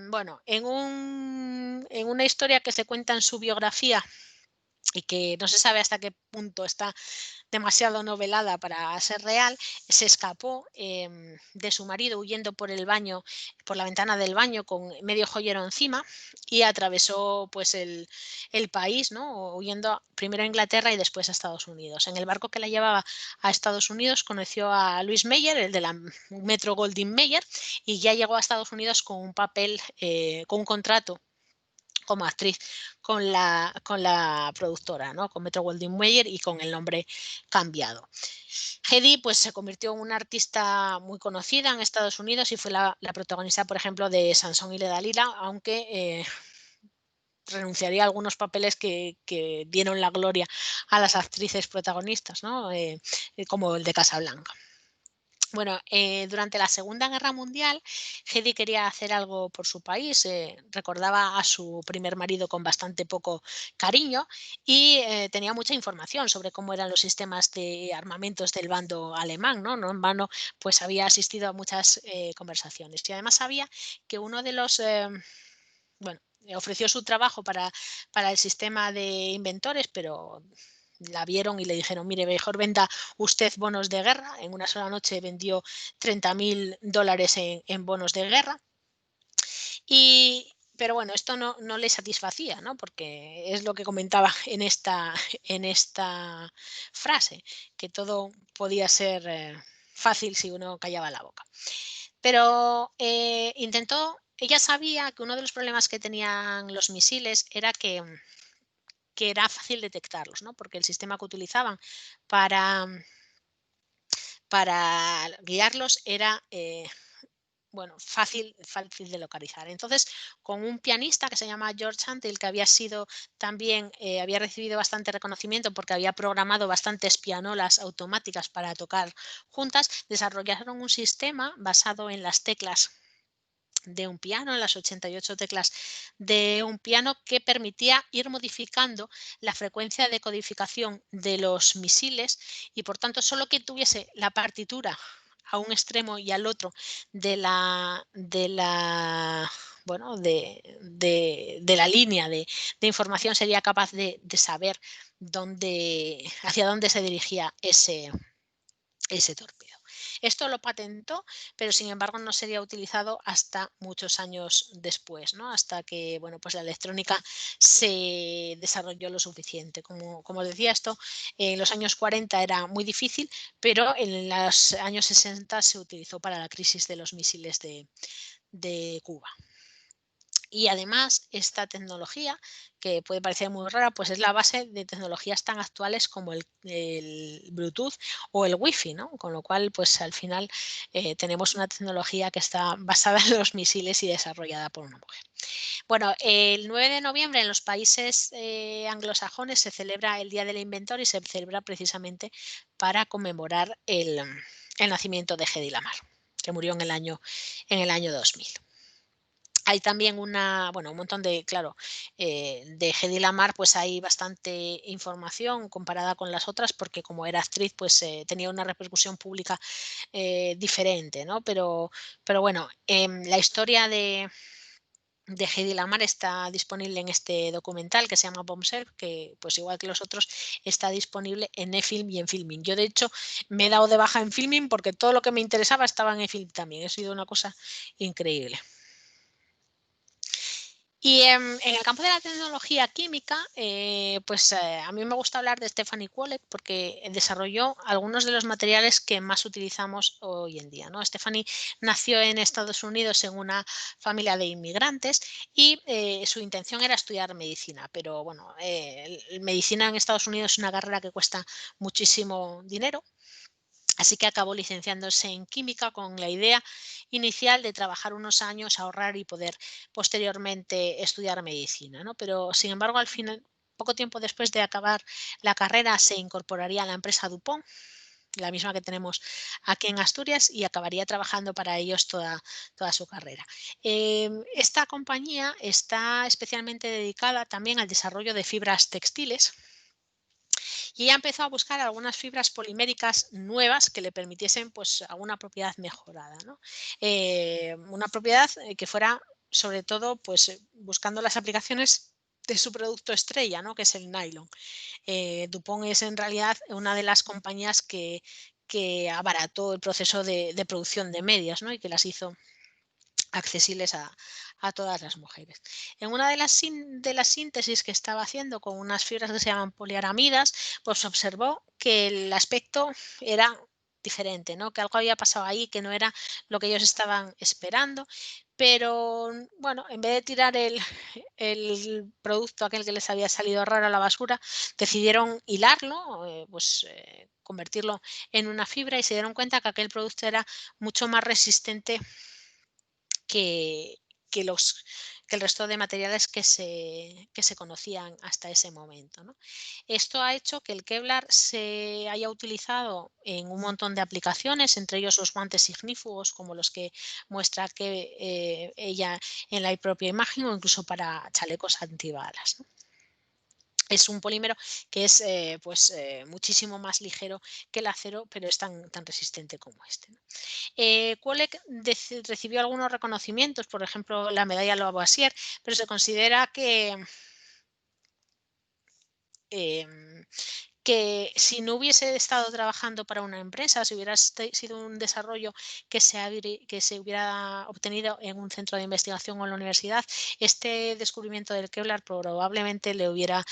Speaker 1: Bueno, en una historia que se cuenta en su biografía, y que no se sabe hasta qué punto está demasiado novelada para ser real, se escapó de su marido huyendo por el baño, por la ventana del baño, con medio joyero encima, y atravesó pues el país, ¿no? Huyendo primero a Inglaterra y después a Estados Unidos. En el barco que la llevaba a Estados Unidos conoció a Louis Mayer, el de la Metro Goldwyn Mayer, y ya llegó a Estados Unidos con un papel, con un contrato como actriz con la productora, ¿no? Con Metro Goldwyn Mayer, y con el nombre cambiado. Hedy pues se convirtió en una artista muy conocida en Estados Unidos y fue la protagonista, por ejemplo, de Sansón y Dalila, aunque renunciaría a algunos papeles que dieron la gloria a las actrices protagonistas, ¿no? Como el de Casablanca. Bueno, durante la Segunda Guerra Mundial, Hedy quería hacer algo por su país. Recordaba a su primer marido con bastante poco cariño, y tenía mucha información sobre cómo eran los sistemas de armamentos del bando alemán, ¿no? No en vano, pues había asistido a muchas conversaciones. Y además sabía que uno de los, bueno, ofreció su trabajo para el sistema de inventores, pero la vieron y le dijeron, mire, mejor venda usted bonos de guerra. En una sola noche vendió $30.000 en bonos de guerra. pero bueno, esto no le satisfacía, ¿no? Porque es lo que comentaba en esta frase, que todo podía ser fácil si uno callaba la boca. Pero ella sabía que uno de los problemas que tenían los misiles era que era fácil detectarlos, ¿no? Porque el sistema que utilizaban para, para guiarlos era bueno, fácil de localizar. Entonces, con un pianista que se llama George Antle, que había sido también, había recibido bastante reconocimiento porque había programado bastantes pianolas automáticas para tocar juntas, desarrollaron un sistema basado en las teclas de un piano, en las 88 teclas de un piano, que permitía ir modificando la frecuencia de codificación de los misiles y por tanto solo que tuviese la partitura a un extremo y al otro bueno, de la línea de información sería capaz de saber hacia dónde se dirigía ese torpedo. Esto lo patentó, pero sin embargo no sería utilizado hasta muchos años después, ¿no? Hasta que bueno, pues la electrónica se desarrolló lo suficiente. Como os decía, esto en los años 40 era muy difícil, pero en los años 60 se utilizó para la crisis de los misiles de Cuba. Y además, esta tecnología, que puede parecer muy rara, pues es la base de tecnologías tan actuales como el Bluetooth o el Wi-Fi, ¿no? Con lo cual, pues al final tenemos una tecnología que está basada en los misiles y desarrollada por una mujer. Bueno, el 9 de noviembre en los países anglosajones se celebra el Día del Inventor y se celebra precisamente para conmemorar el nacimiento de Hedy Lamarr, que murió en el año 2000. Hay también un montón de, claro, de Hedy Lamarr, pues hay bastante información comparada con las otras, porque como era actriz, pues tenía una repercusión pública diferente, ¿no? Pero bueno, la historia de Hedy Lamarr está disponible en este documental que se llama Bombshell, que pues igual que los otros está disponible en eFilm y en Filmin. Yo de hecho me he dado de baja en Filmin porque todo lo que me interesaba estaba en eFilm también. Ha sido una cosa increíble. Y en el campo de la tecnología química, a mí me gusta hablar de Stephanie Kwolek porque desarrolló algunos de los materiales que más utilizamos hoy en día, ¿no? Stephanie nació en Estados Unidos en una familia de inmigrantes y su intención era estudiar medicina, pero bueno, medicina en Estados Unidos es una carrera que cuesta muchísimo dinero. Así que acabó licenciándose en química con la idea inicial de trabajar unos años, ahorrar y poder posteriormente estudiar medicina, ¿no? Pero sin embargo, al final, poco tiempo después de acabar la carrera, se incorporaría a la empresa DuPont, la misma que tenemos aquí en Asturias, y acabaría trabajando para ellos toda su carrera. Esta compañía está especialmente dedicada también al desarrollo de fibras textiles y ella empezó a buscar algunas fibras poliméricas nuevas que le permitiesen pues alguna propiedad mejorada, ¿no? Una propiedad que fuera sobre todo pues buscando las aplicaciones de su producto estrella, ¿no? Que es el nylon. DuPont es en realidad una de las compañías que abarató el proceso de producción de medias, ¿no? Y que las hizo accesibles a todas las mujeres. En una de las síntesis que estaba haciendo con unas fibras que se llaman poliaramidas, pues observó que el aspecto era diferente, ¿no? Que algo había pasado ahí que no era lo que ellos estaban esperando, pero bueno, en vez de tirar el producto aquel que les había salido raro a la basura, decidieron hilarlo, convertirlo en una fibra y se dieron cuenta que aquel producto era mucho más resistente que, que los, que el resto de materiales que se conocían hasta ese momento, ¿no? Esto ha hecho que el Kevlar se haya utilizado en un montón de aplicaciones, entre ellos los guantes ignífugos, como los que muestra que ella en la propia imagen, o incluso para chalecos antibalas, ¿no? Es un polímero que es muchísimo más ligero que el acero, pero es tan resistente como este, ¿no? Kwolek recibió algunos reconocimientos, por ejemplo, la medalla Lavoisier, pero se considera que que si no hubiese estado trabajando para una empresa, si hubiera sido un desarrollo que se hubiera obtenido en un centro de investigación o en la universidad, este descubrimiento del Kevlar probablemente le hubiera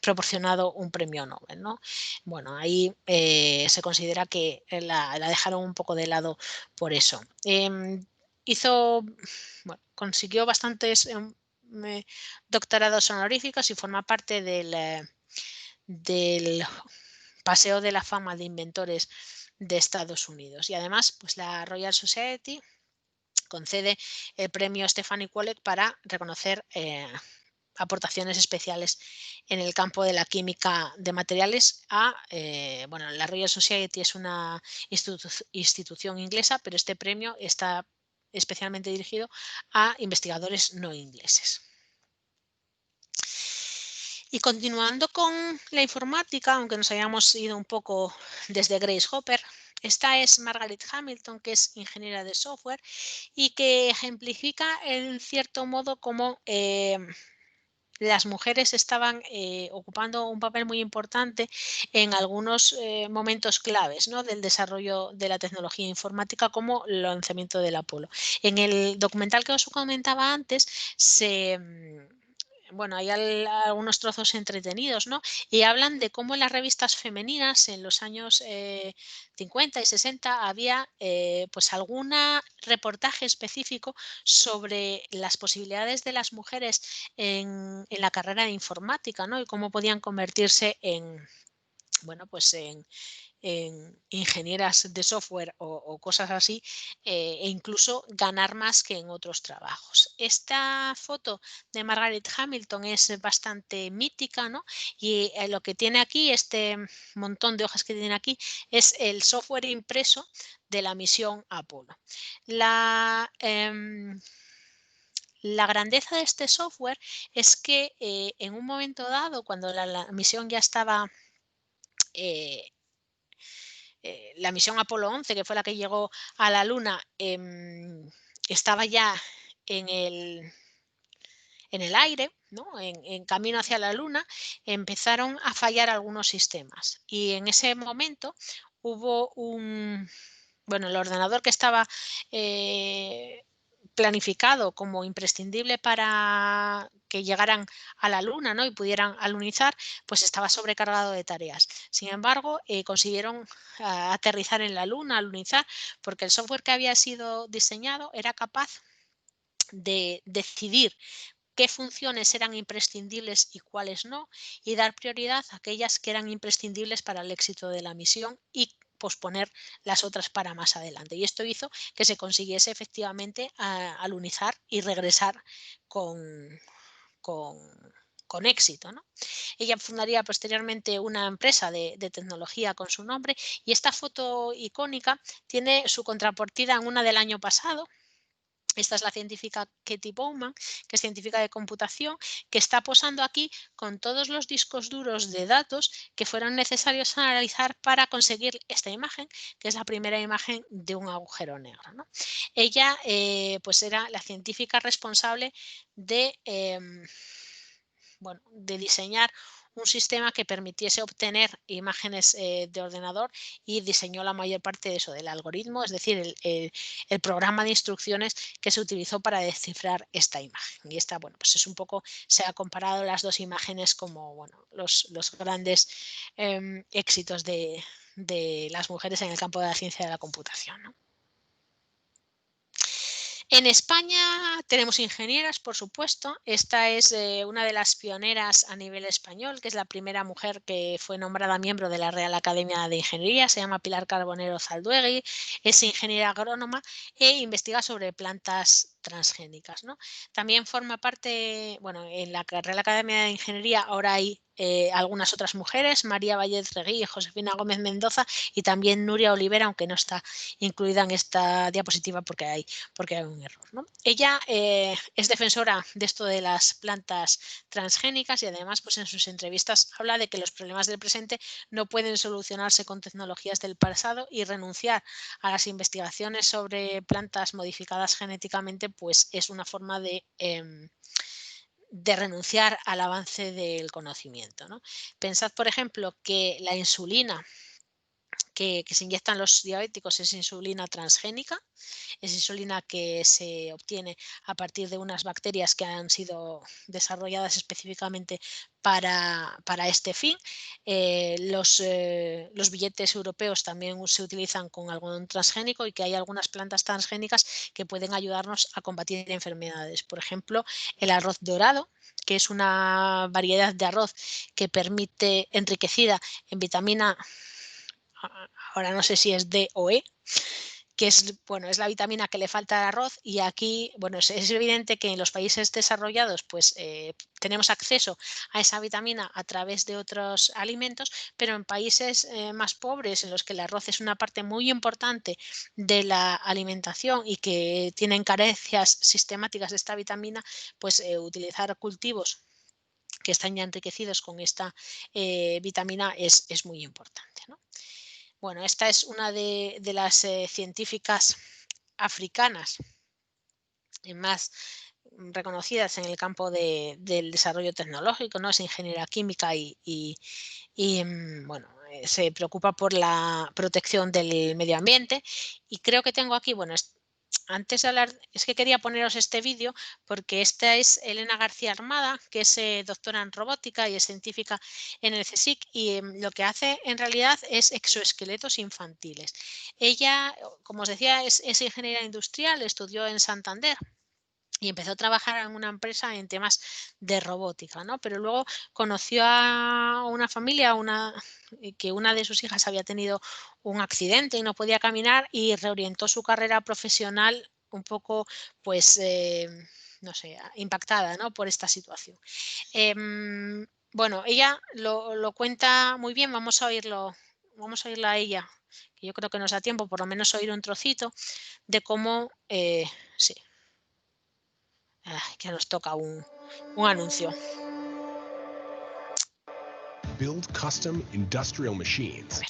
Speaker 1: proporcionado un premio Nobel, ¿no? Bueno, ahí se considera que la dejaron un poco de lado por eso. Consiguió bastantes doctorados honoríficos y forma parte del Paseo de la Fama de Inventores de Estados Unidos. Y además, pues la Royal Society concede el premio Stephanie Kwolek para reconocer aportaciones especiales en el campo de la química de materiales la Royal Society es una institución inglesa, pero este premio está especialmente dirigido a investigadores no ingleses. Y continuando con la informática, aunque nos hayamos ido un poco desde Grace Hopper, esta es Margaret Hamilton, que es ingeniera de software y que ejemplifica en cierto modo cómo las mujeres estaban ocupando un papel muy importante en algunos momentos claves, ¿no?, del desarrollo de la tecnología informática, como el lanzamiento del Apolo. En el documental que os comentaba antes hay algunos trozos entretenidos, ¿no? Y hablan de cómo en las revistas femeninas en los años 50 y 60 había pues algún reportaje específico sobre las posibilidades de las mujeres en la carrera de informática, ¿no? Y cómo podían convertirse en ingenieras de software o cosas así, e incluso ganar más que en otros trabajos. Esta foto de Margaret Hamilton es bastante mítica, ¿no? Y lo que tiene aquí, este montón de hojas que tiene aquí, es el software impreso de la misión Apolo. La grandeza de este software es que en un momento dado, cuando la misión ya estaba la misión Apolo 11, que fue la que llegó a la Luna, estaba ya en el aire, ¿no?, en camino hacia la Luna, empezaron a fallar algunos sistemas. Y en ese momento hubo el ordenador que estaba planificado como imprescindible para que llegaran a la Luna, ¿no?, y pudieran alunizar, pues estaba sobrecargado de tareas. Sin embargo, consiguieron aterrizar en la Luna, alunizar, porque el software que había sido diseñado era capaz de decidir qué funciones eran imprescindibles y cuáles no, y dar prioridad a aquellas que eran imprescindibles para el éxito de la misión y posponer las otras para más adelante. Y esto hizo que se consiguiese efectivamente alunizar y regresar con éxito, ¿no? Ella fundaría posteriormente una empresa de tecnología con su nombre, y esta foto icónica tiene su contrapartida en una del año pasado. Esta es la científica Katie Bowman, que es científica de computación, que está posando aquí con todos los discos duros de datos que fueron necesarios analizar para conseguir esta imagen, que es la primera imagen de un agujero negro, ¿no? Ella pues era la científica responsable de diseñar un sistema que permitiese obtener imágenes de ordenador, y diseñó la mayor parte de eso, del algoritmo, es decir, el programa de instrucciones que se utilizó para descifrar esta imagen. Y esta, pues es un poco, se ha comparado las dos imágenes como los grandes éxitos de las mujeres en el campo de la ciencia de la computación, ¿no? En España tenemos ingenieras, por supuesto. Esta es una de las pioneras a nivel español, que es la primera mujer que fue nombrada miembro de la Real Academia de Ingeniería. Se llama Pilar Carbonero Zalduegui, es ingeniera agrónoma e investiga sobre plantas transgénicas, ¿no? También forma parte, en la Real Academia de Ingeniería ahora hay algunas otras mujeres, María Vallez Regui, Josefina Gómez Mendoza y también Nuria Olivera, aunque no está incluida en esta diapositiva porque hay un error, ¿no? Ella es defensora de esto de las plantas transgénicas, y además pues en sus entrevistas habla de que los problemas del presente no pueden solucionarse con tecnologías del pasado, y renunciar a las investigaciones sobre plantas modificadas genéticamente pues es una forma de de renunciar al avance del conocimiento, ¿no? Pensad, por ejemplo, que la insulina que se inyectan los diabéticos es insulina transgénica, es insulina que se obtiene a partir de unas bacterias que han sido desarrolladas específicamente para este fin. Los billetes europeos también se utilizan con algodón transgénico y que hay algunas plantas transgénicas que pueden ayudarnos a combatir enfermedades. Por ejemplo, el arroz dorado, que es una variedad de arroz que permite enriquecida en vitamina, ahora no sé si es D o E, que es, bueno, es la vitamina que le falta al arroz y aquí, bueno, es evidente que en los países desarrollados pues tenemos acceso a esa vitamina a través de otros alimentos, pero en países más pobres en los que el arroz es una parte muy importante de la alimentación y que tienen carencias sistemáticas de esta vitamina, pues utilizar cultivos que están ya enriquecidos con esta vitamina es muy importante, ¿no? Bueno, esta es una de las científicas africanas más reconocidas en el campo del desarrollo tecnológico, ¿no? Es ingeniera química bueno, se preocupa por la protección del medio ambiente y creo que tengo aquí, bueno, antes de hablar, es que quería poneros este vídeo porque esta es Elena García Armada, que es doctora en robótica y es científica en el CSIC y lo que hace en realidad es exoesqueletos infantiles. Ella, como os decía, es ingeniera industrial, estudió en Santander y empezó a trabajar en una empresa en temas de robótica, ¿no? Pero luego conoció a una familia, que una de sus hijas había tenido un accidente y no podía caminar y reorientó su carrera profesional un poco, pues, no sé, impactada, ¿no? Por esta situación. Bueno, ella lo cuenta muy bien, vamos a oírla a ella, que yo creo que nos da tiempo por lo menos oír un trocito de cómo, sí. Que nos toca un anuncio.
Speaker 3: Build custom industrial
Speaker 1: A
Speaker 3: machines.
Speaker 1: ver.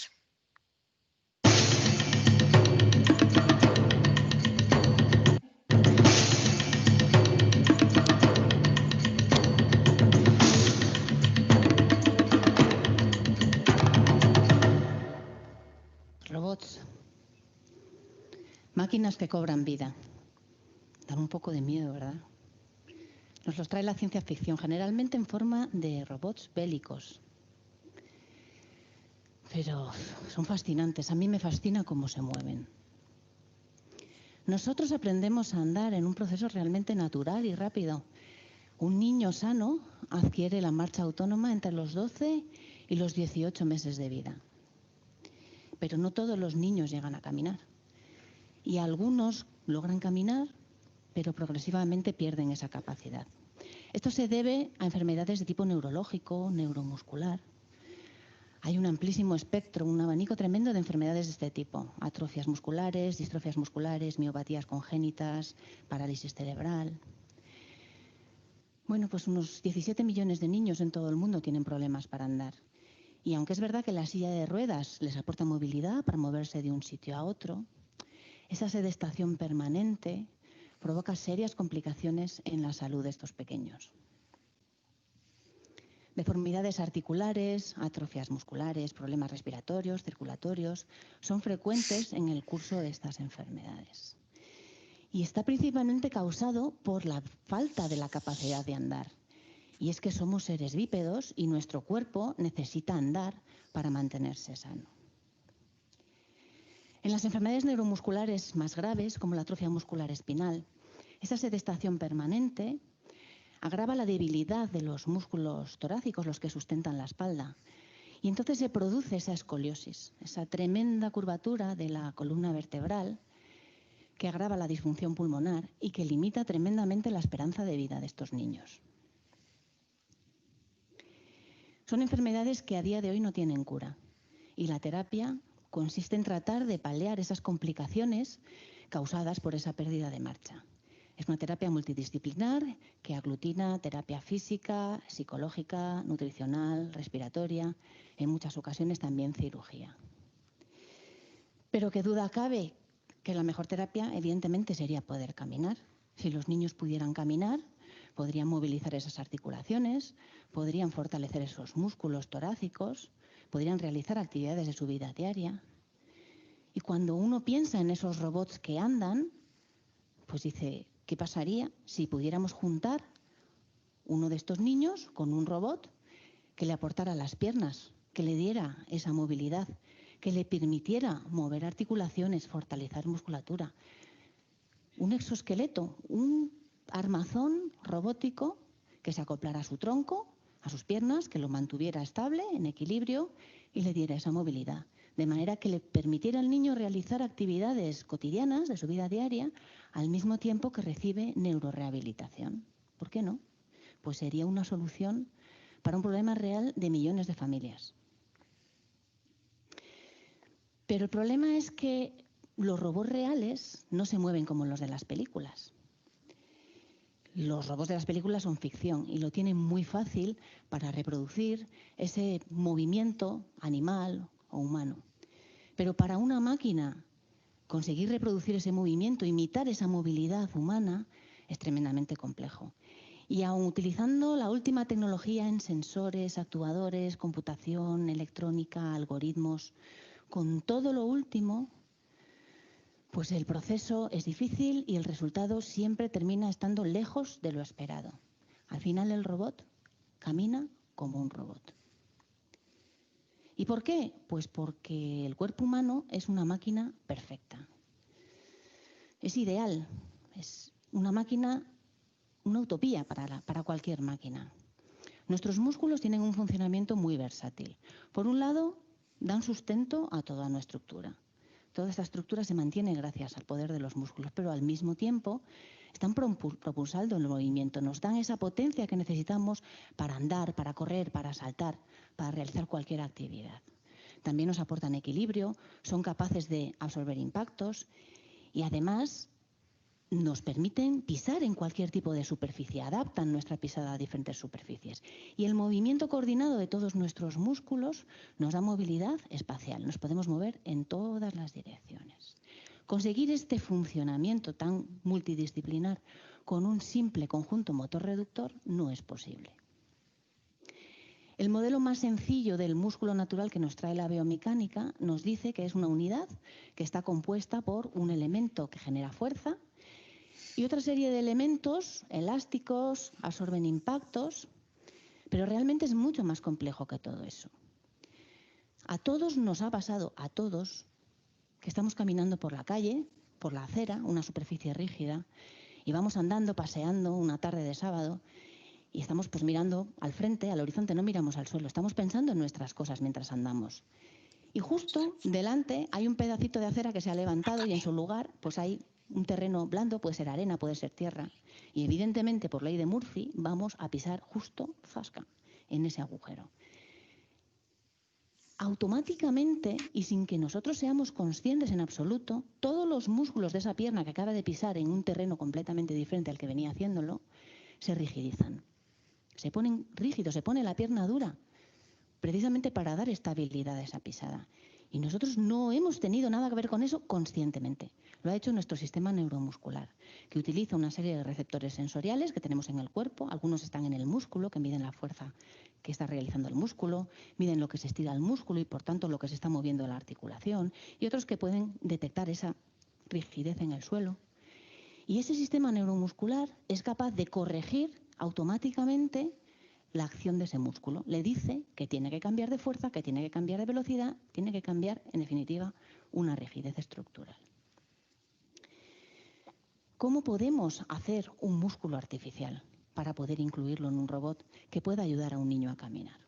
Speaker 4: Robots. Máquinas que cobran vida. Dan un poco de miedo, ¿verdad? Nos los trae la ciencia ficción, generalmente en forma de robots bélicos. Pero son fascinantes. A mí me fascina cómo se mueven. Nosotros aprendemos a andar en un proceso realmente natural y rápido. Un niño sano adquiere la marcha autónoma entre los 12 y los 18 meses de vida. Pero no todos los niños llegan a caminar. Y algunos logran caminar, pero progresivamente pierden esa capacidad. Esto se debe a enfermedades de tipo neurológico, neuromuscular. Hay un amplísimo espectro, un abanico tremendo de enfermedades de este tipo. Atrofias musculares, distrofias musculares, miopatías congénitas, parálisis cerebral. Bueno, pues unos 17 millones de niños en todo el mundo tienen problemas para andar. Y aunque es verdad que la silla de ruedas les aporta movilidad para moverse de un sitio a otro, esa sedestación permanente provoca serias complicaciones en la salud de estos pequeños. Deformidades articulares, atrofias musculares, problemas respiratorios, circulatorios, son frecuentes en el curso de estas enfermedades. Y está principalmente causado por la falta de la capacidad de andar. Y es que somos seres bípedos y nuestro cuerpo necesita andar para mantenerse sano. En las enfermedades neuromusculares más graves, como la atrofia muscular espinal, esa sedestación permanente agrava la debilidad de los músculos torácicos, los que sustentan la espalda. Y entonces se produce esa escoliosis, esa tremenda curvatura de la columna vertebral que agrava la disfunción pulmonar y que limita tremendamente la esperanza de vida de estos niños. Son enfermedades que a día de hoy no tienen cura y la terapia consiste en tratar de paliar esas complicaciones causadas por esa pérdida de marcha. Es una terapia multidisciplinar que aglutina terapia física, psicológica, nutricional, respiratoria, en muchas ocasiones también cirugía. Pero qué duda cabe que la mejor terapia, evidentemente, sería poder caminar. Si los niños pudieran caminar, podrían movilizar esas articulaciones, podrían fortalecer esos músculos torácicos, podrían realizar actividades de su vida diaria. Y cuando uno piensa en esos robots que andan, pues dice, ¿qué pasaría si pudiéramos juntar uno de estos niños con un robot que le aportara las piernas, que le diera esa movilidad, que le permitiera mover articulaciones, fortalecer musculatura? Un exoesqueleto, un armazón robótico que se acoplara a su tronco, a sus piernas, que lo mantuviera estable, en equilibrio y le diera esa movilidad. De manera que le permitiera al niño realizar actividades cotidianas de su vida diaria al mismo tiempo que recibe neurorehabilitación. ¿Por qué no? Pues sería una solución para un problema real de millones de familias. Pero el problema es que los robots reales no se mueven como los de las películas. Los robots de las películas son ficción y lo tienen muy fácil para reproducir ese movimiento animal o humano. Pero para una máquina conseguir reproducir ese movimiento, imitar esa movilidad humana, es tremendamente complejo. Y aun utilizando la última tecnología en sensores, actuadores, computación, electrónica, algoritmos, con todo lo último, pues el proceso es difícil y el resultado siempre termina estando lejos de lo esperado. Al final el robot camina como un robot. ¿Y por qué? Pues porque el cuerpo humano es una máquina perfecta. Es ideal, es una máquina, una utopía para cualquier máquina. Nuestros músculos tienen un funcionamiento muy versátil. Por un lado, dan sustento a toda nuestra estructura. Toda esta estructura se mantiene gracias al poder de los músculos, pero al mismo tiempo están propulsando el movimiento, nos dan esa potencia que necesitamos para andar, para correr, para saltar, para realizar cualquier actividad. También nos aportan equilibrio, son capaces de absorber impactos y además nos permiten pisar en cualquier tipo de superficie, adaptan nuestra pisada a diferentes superficies. Y el movimiento coordinado de todos nuestros músculos nos da movilidad espacial, nos podemos mover en todas las direcciones. Conseguir este funcionamiento tan multidisciplinar con un simple conjunto motor reductor no es posible. El modelo más sencillo del músculo natural que nos trae la biomecánica nos dice que es una unidad que está compuesta por un elemento que genera fuerza y otra serie de elementos elásticos, absorben impactos, pero realmente es mucho más complejo que todo eso. A todos nos ha pasado, a todos, que estamos caminando por la calle, por la acera, una superficie rígida, y vamos andando, paseando una tarde de sábado, y estamos pues mirando al frente, al horizonte, no miramos al suelo, estamos pensando en nuestras cosas mientras andamos. Y justo delante hay un pedacito de acera que se ha levantado y en su lugar pues hay un terreno blando, puede ser arena, puede ser tierra. Y evidentemente por ley de Murphy vamos a pisar justo, zasca, en ese agujero. Automáticamente y sin que nosotros seamos conscientes en absoluto, todos los músculos de esa pierna que acaba de pisar en un terreno completamente diferente al que venía haciéndolo, se rigidizan. Se ponen rígidos, se pone la pierna dura, precisamente para dar estabilidad a esa pisada. Y nosotros no hemos tenido nada que ver con eso conscientemente. Lo ha hecho nuestro sistema neuromuscular, que utiliza una serie de receptores sensoriales que tenemos en el cuerpo. Algunos están en el músculo, que miden la fuerza que está realizando el músculo, miden lo que se estira el músculo y por tanto lo que se está moviendo la articulación, y otros que pueden detectar esa rigidez en el suelo. Y ese sistema neuromuscular es capaz de corregir automáticamente la acción de ese músculo. Le dice que tiene que cambiar de fuerza, que tiene que cambiar de velocidad, tiene que cambiar, en definitiva, una rigidez estructural. ¿Cómo podemos hacer un músculo artificial para poder incluirlo en un robot que pueda ayudar a un niño a caminar?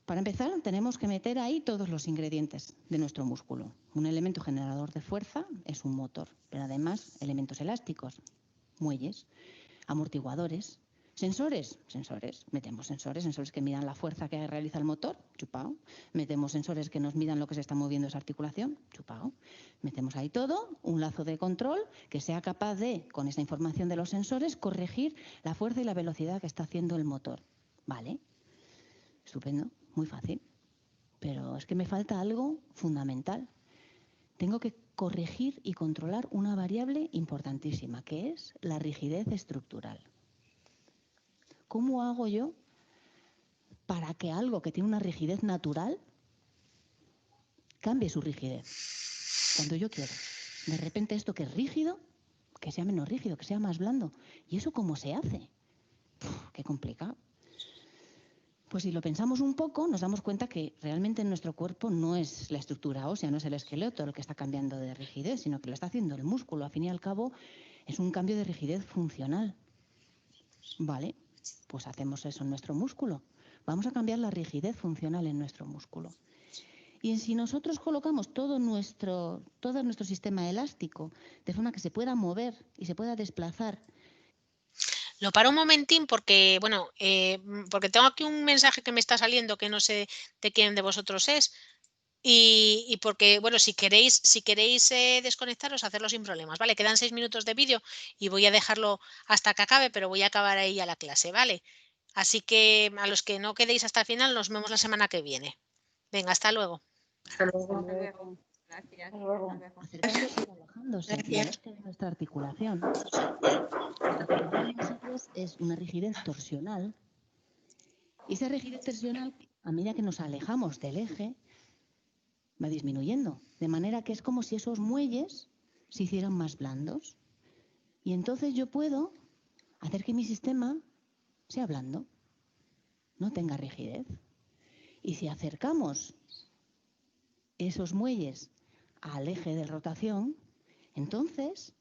Speaker 4: Para empezar, tenemos que meter ahí todos los ingredientes de nuestro músculo. Un elemento generador de fuerza es un motor, pero además elementos elásticos, muelles, amortiguadores, sensores, metemos sensores que midan la fuerza que realiza el motor, chupao. Metemos sensores que nos midan lo que se está moviendo esa articulación, chupao. Metemos ahí todo, un lazo de control que sea capaz de, con esa información de los sensores, corregir la fuerza y la velocidad que está haciendo el motor. ¿Vale? Estupendo, muy fácil. Pero es que me falta algo fundamental. Tengo que corregir y controlar una variable importantísima, que es la rigidez estructural. ¿cómo hago yo para que algo que tiene una rigidez natural cambie su rigidez? Cuando yo quiero. De repente esto que es rígido, que sea menos rígido, que sea más blando. ¿Y eso cómo se hace? Qué complicado. Pues si lo pensamos un poco, nos damos cuenta que realmente en nuestro cuerpo no es la estructura ósea, no es el esqueleto lo que está cambiando de rigidez, sino que lo está haciendo el músculo. Al fin y al cabo, es un cambio de rigidez funcional. Vale, pues hacemos eso en nuestro músculo. Vamos a cambiar la rigidez funcional en nuestro músculo. Y si nosotros colocamos todo nuestro sistema elástico de forma que se pueda mover y se pueda desplazar.
Speaker 1: Lo paro un momentín porque, bueno, porque tengo aquí un mensaje que me está saliendo que no sé de quién de vosotros es. Y porque, bueno, si queréis desconectaros, hacerlo sin problemas, ¿vale? Quedan 6 minutos de vídeo y voy a dejarlo hasta que acabe, pero voy a acabar ahí a la clase, ¿vale? Así que a los que no quedéis hasta el final, nos vemos la semana que viene. Venga, hasta luego.
Speaker 2: Hasta luego.
Speaker 5: Hasta luego. Gracias.
Speaker 2: Hasta luego.
Speaker 5: Nos vemos.
Speaker 4: Acercándose y relajándose. Y
Speaker 2: Gracias.
Speaker 4: esta es nuestra articulación. Nuestra articulación en nosotros es una rigidez torsional. Y esa rigidez torsional, a medida que nos alejamos del eje, va disminuyendo. De manera que es como si esos muelles se hicieran más blandos. Y entonces yo puedo hacer que mi sistema sea blando, no tenga rigidez. Y si acercamos esos muelles al eje de rotación, entonces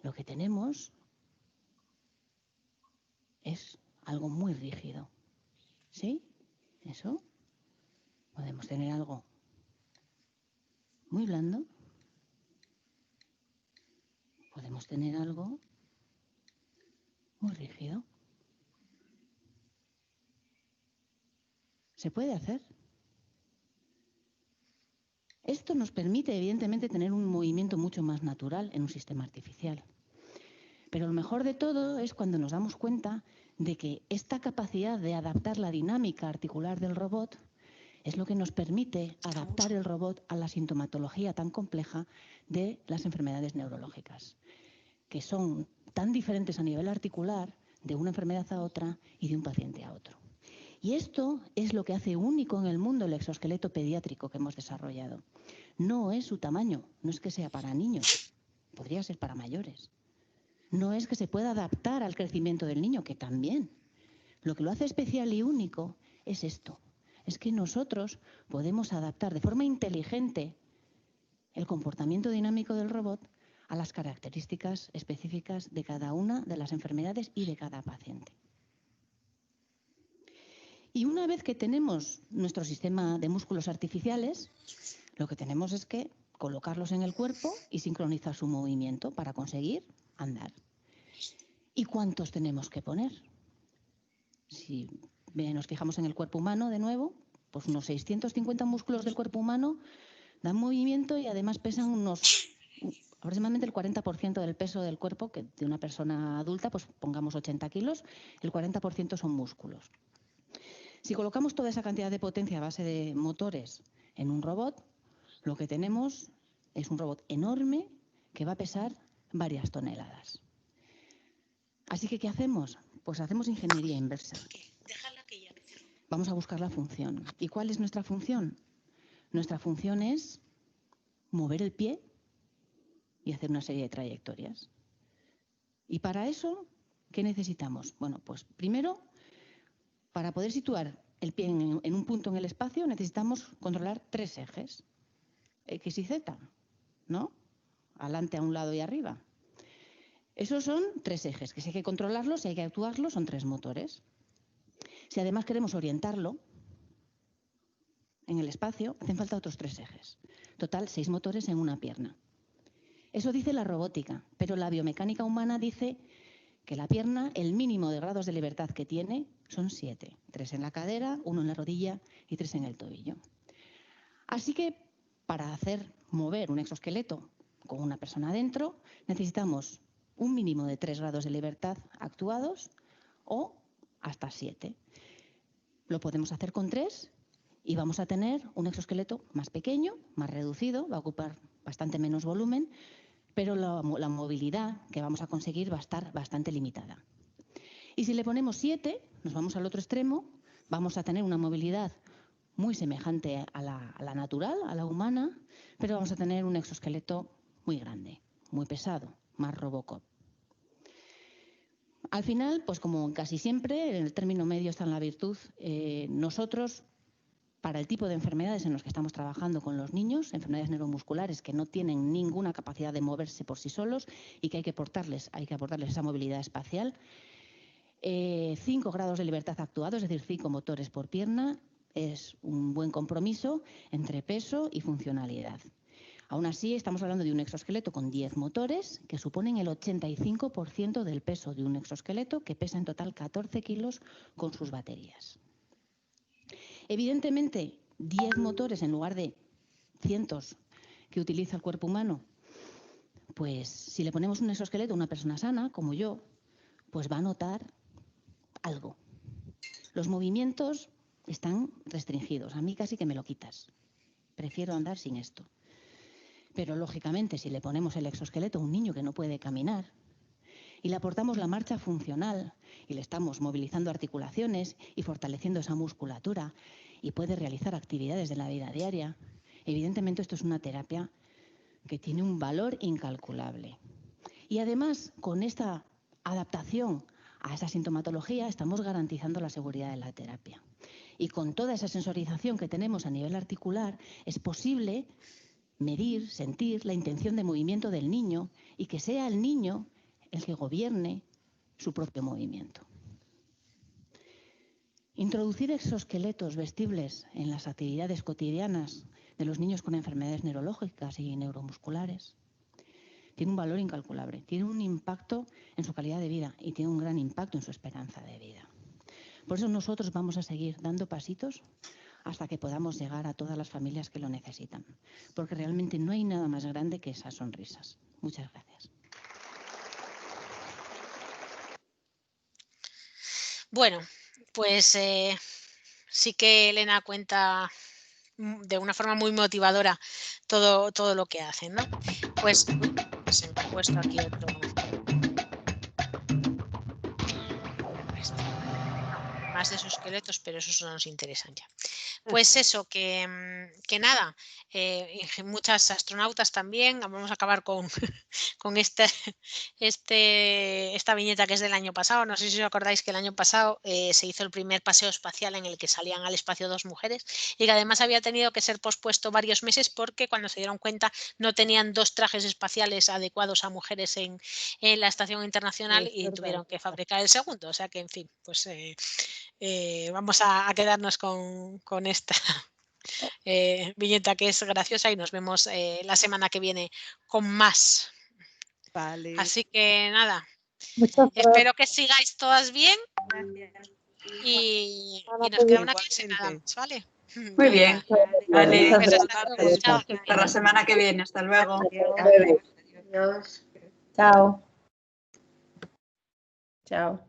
Speaker 4: lo que tenemos es algo muy rígido. ¿Sí? ¿Eso? Podemos tener algo muy blando. Podemos tener algo muy rígido. ¿Se puede hacer? Esto nos permite, evidentemente, tener un movimiento mucho más natural en un sistema artificial. Pero lo mejor de todo es cuando nos damos cuenta de que esta capacidad de adaptar la dinámica articular del robot es lo que nos permite adaptar el robot a la sintomatología tan compleja de las enfermedades neurológicas, que son tan diferentes a nivel articular de una enfermedad a otra y de un paciente a otro. Y esto es lo que hace único en el mundo el exoesqueleto pediátrico que hemos desarrollado. No es su tamaño, no es que sea para niños, podría ser para mayores. No es que se pueda adaptar al crecimiento del niño, que también. Lo que lo hace especial y único es esto. Es que nosotros podemos adaptar de forma inteligente el comportamiento dinámico del robot a las características específicas de cada una de las enfermedades y de cada paciente. Y una vez que tenemos nuestro sistema de músculos artificiales, lo que tenemos es que colocarlos en el cuerpo y sincronizar su movimiento para conseguir andar. ¿Y cuántos tenemos que poner? Si nos fijamos en el cuerpo humano de nuevo, pues unos 650 músculos del cuerpo humano dan movimiento y además pesan aproximadamente el 40% del peso del cuerpo, que de una persona adulta, pues pongamos 80 kilos, el 40% son músculos. Si colocamos toda esa cantidad de potencia a base de motores en un robot, lo que tenemos es un robot enorme que va a pesar varias toneladas. Así que, ¿qué hacemos? Pues hacemos ingeniería inversa. Vamos a buscar la función. ¿Y cuál es nuestra función? Nuestra función es mover el pie y hacer una serie de trayectorias. Y para eso, ¿qué necesitamos? Bueno, pues primero, para poder situar el pie en un punto en el espacio, necesitamos controlar 3 ejes, X y Z, ¿no? Adelante, a un lado y arriba. Esos son 3 ejes, que si hay que controlarlos, si hay que actuarlos, son 3 motores. Si además queremos orientarlo en el espacio, hacen falta otros 3 ejes. Total, 6 motores en una pierna. Eso dice la robótica, pero la biomecánica humana dice que la pierna, el mínimo de grados de libertad que tiene son 7. 3 en la cadera, 1 en la rodilla y 3 en el tobillo. Así que para hacer mover un exoesqueleto con una persona dentro, necesitamos un mínimo de 3 grados de libertad actuados o hasta 7. Lo podemos hacer con 3 y vamos a tener un exoesqueleto más pequeño, más reducido, va a ocupar bastante menos volumen, pero la movilidad que vamos a conseguir va a estar bastante limitada. Y si le ponemos 7, nos vamos al otro extremo, vamos a tener una movilidad muy semejante a la natural, a la humana, pero vamos a tener un exoesqueleto muy grande, muy pesado, más Robocop. Al final, pues como casi siempre, en el término medio está la virtud. Nosotros, para el tipo de enfermedades en los que estamos trabajando con los niños, enfermedades neuromusculares que no tienen ninguna capacidad de moverse por sí solos y que hay que aportarles esa movilidad espacial, 5 grados de libertad actuado, es decir, 5 motores por pierna, es un buen compromiso entre peso y funcionalidad. Aún así, estamos hablando de un exoesqueleto con 10 motores que suponen el 85% del peso de un exoesqueleto que pesa en total 14 kilos con sus baterías. Evidentemente, 10 motores en lugar de cientos que utiliza el cuerpo humano, pues si le ponemos un exoesqueleto a una persona sana, como yo, pues va a notar algo. Los movimientos están restringidos. A mí casi que me lo quitas. Prefiero andar sin esto. Pero, lógicamente, si le ponemos el exoesqueleto a un niño que no puede caminar y le aportamos la marcha funcional y le estamos movilizando articulaciones y fortaleciendo esa musculatura y puede realizar actividades de la vida diaria, evidentemente esto es una terapia que tiene un valor incalculable. Y además, con esta adaptación a esa sintomatología, estamos garantizando la seguridad de la terapia. Y con toda esa sensorización que tenemos a nivel articular, es posible medir, sentir la intención de movimiento del niño y que sea el niño el que gobierne su propio movimiento. Introducir exoesqueletos vestibles en las actividades cotidianas de los niños con enfermedades neurológicas y neuromusculares tiene un valor incalculable, tiene un impacto en su calidad de vida y tiene un gran impacto en su esperanza de vida. Por eso nosotros vamos a seguir dando pasitos hasta que podamos llegar a todas las familias que lo necesitan, porque realmente no hay nada más grande que esas sonrisas. Muchas gracias.
Speaker 1: Bueno, pues sí que Elena cuenta de una forma muy motivadora todo lo que hacen, ¿no? Pues se me ha puesto aquí otro. Más de esos esqueletos, pero esos no nos interesan ya. Pues eso, que nada, muchas astronautas también. Vamos a acabar con, con esta viñeta que es del año pasado. No sé si os acordáis que el año pasado se hizo el primer paseo espacial en el que salían al espacio 2 mujeres y que además había tenido que ser pospuesto varios meses porque cuando se dieron cuenta no tenían 2 trajes espaciales adecuados a mujeres en la estación internacional y tuvieron que fabricar el segundo. O sea que, en fin, pues vamos a quedarnos con esta viñeta que es graciosa y nos vemos la semana que viene con más.
Speaker 5: Vale.
Speaker 1: Así que nada,
Speaker 2: Muchas
Speaker 1: espero que sigáis todas bien
Speaker 5: Gracias.
Speaker 1: y
Speaker 2: Nada,
Speaker 1: nos queda una
Speaker 5: igualmente.
Speaker 1: clase nada más, ¿vale?
Speaker 6: Muy bien.
Speaker 5: Vale,
Speaker 2: Muchas
Speaker 1: Besos,
Speaker 2: gracias.
Speaker 1: hasta luego, chao.
Speaker 6: Hasta la semana que viene. Hasta luego.
Speaker 5: Adiós.
Speaker 2: Adiós.
Speaker 5: Chao. Chao.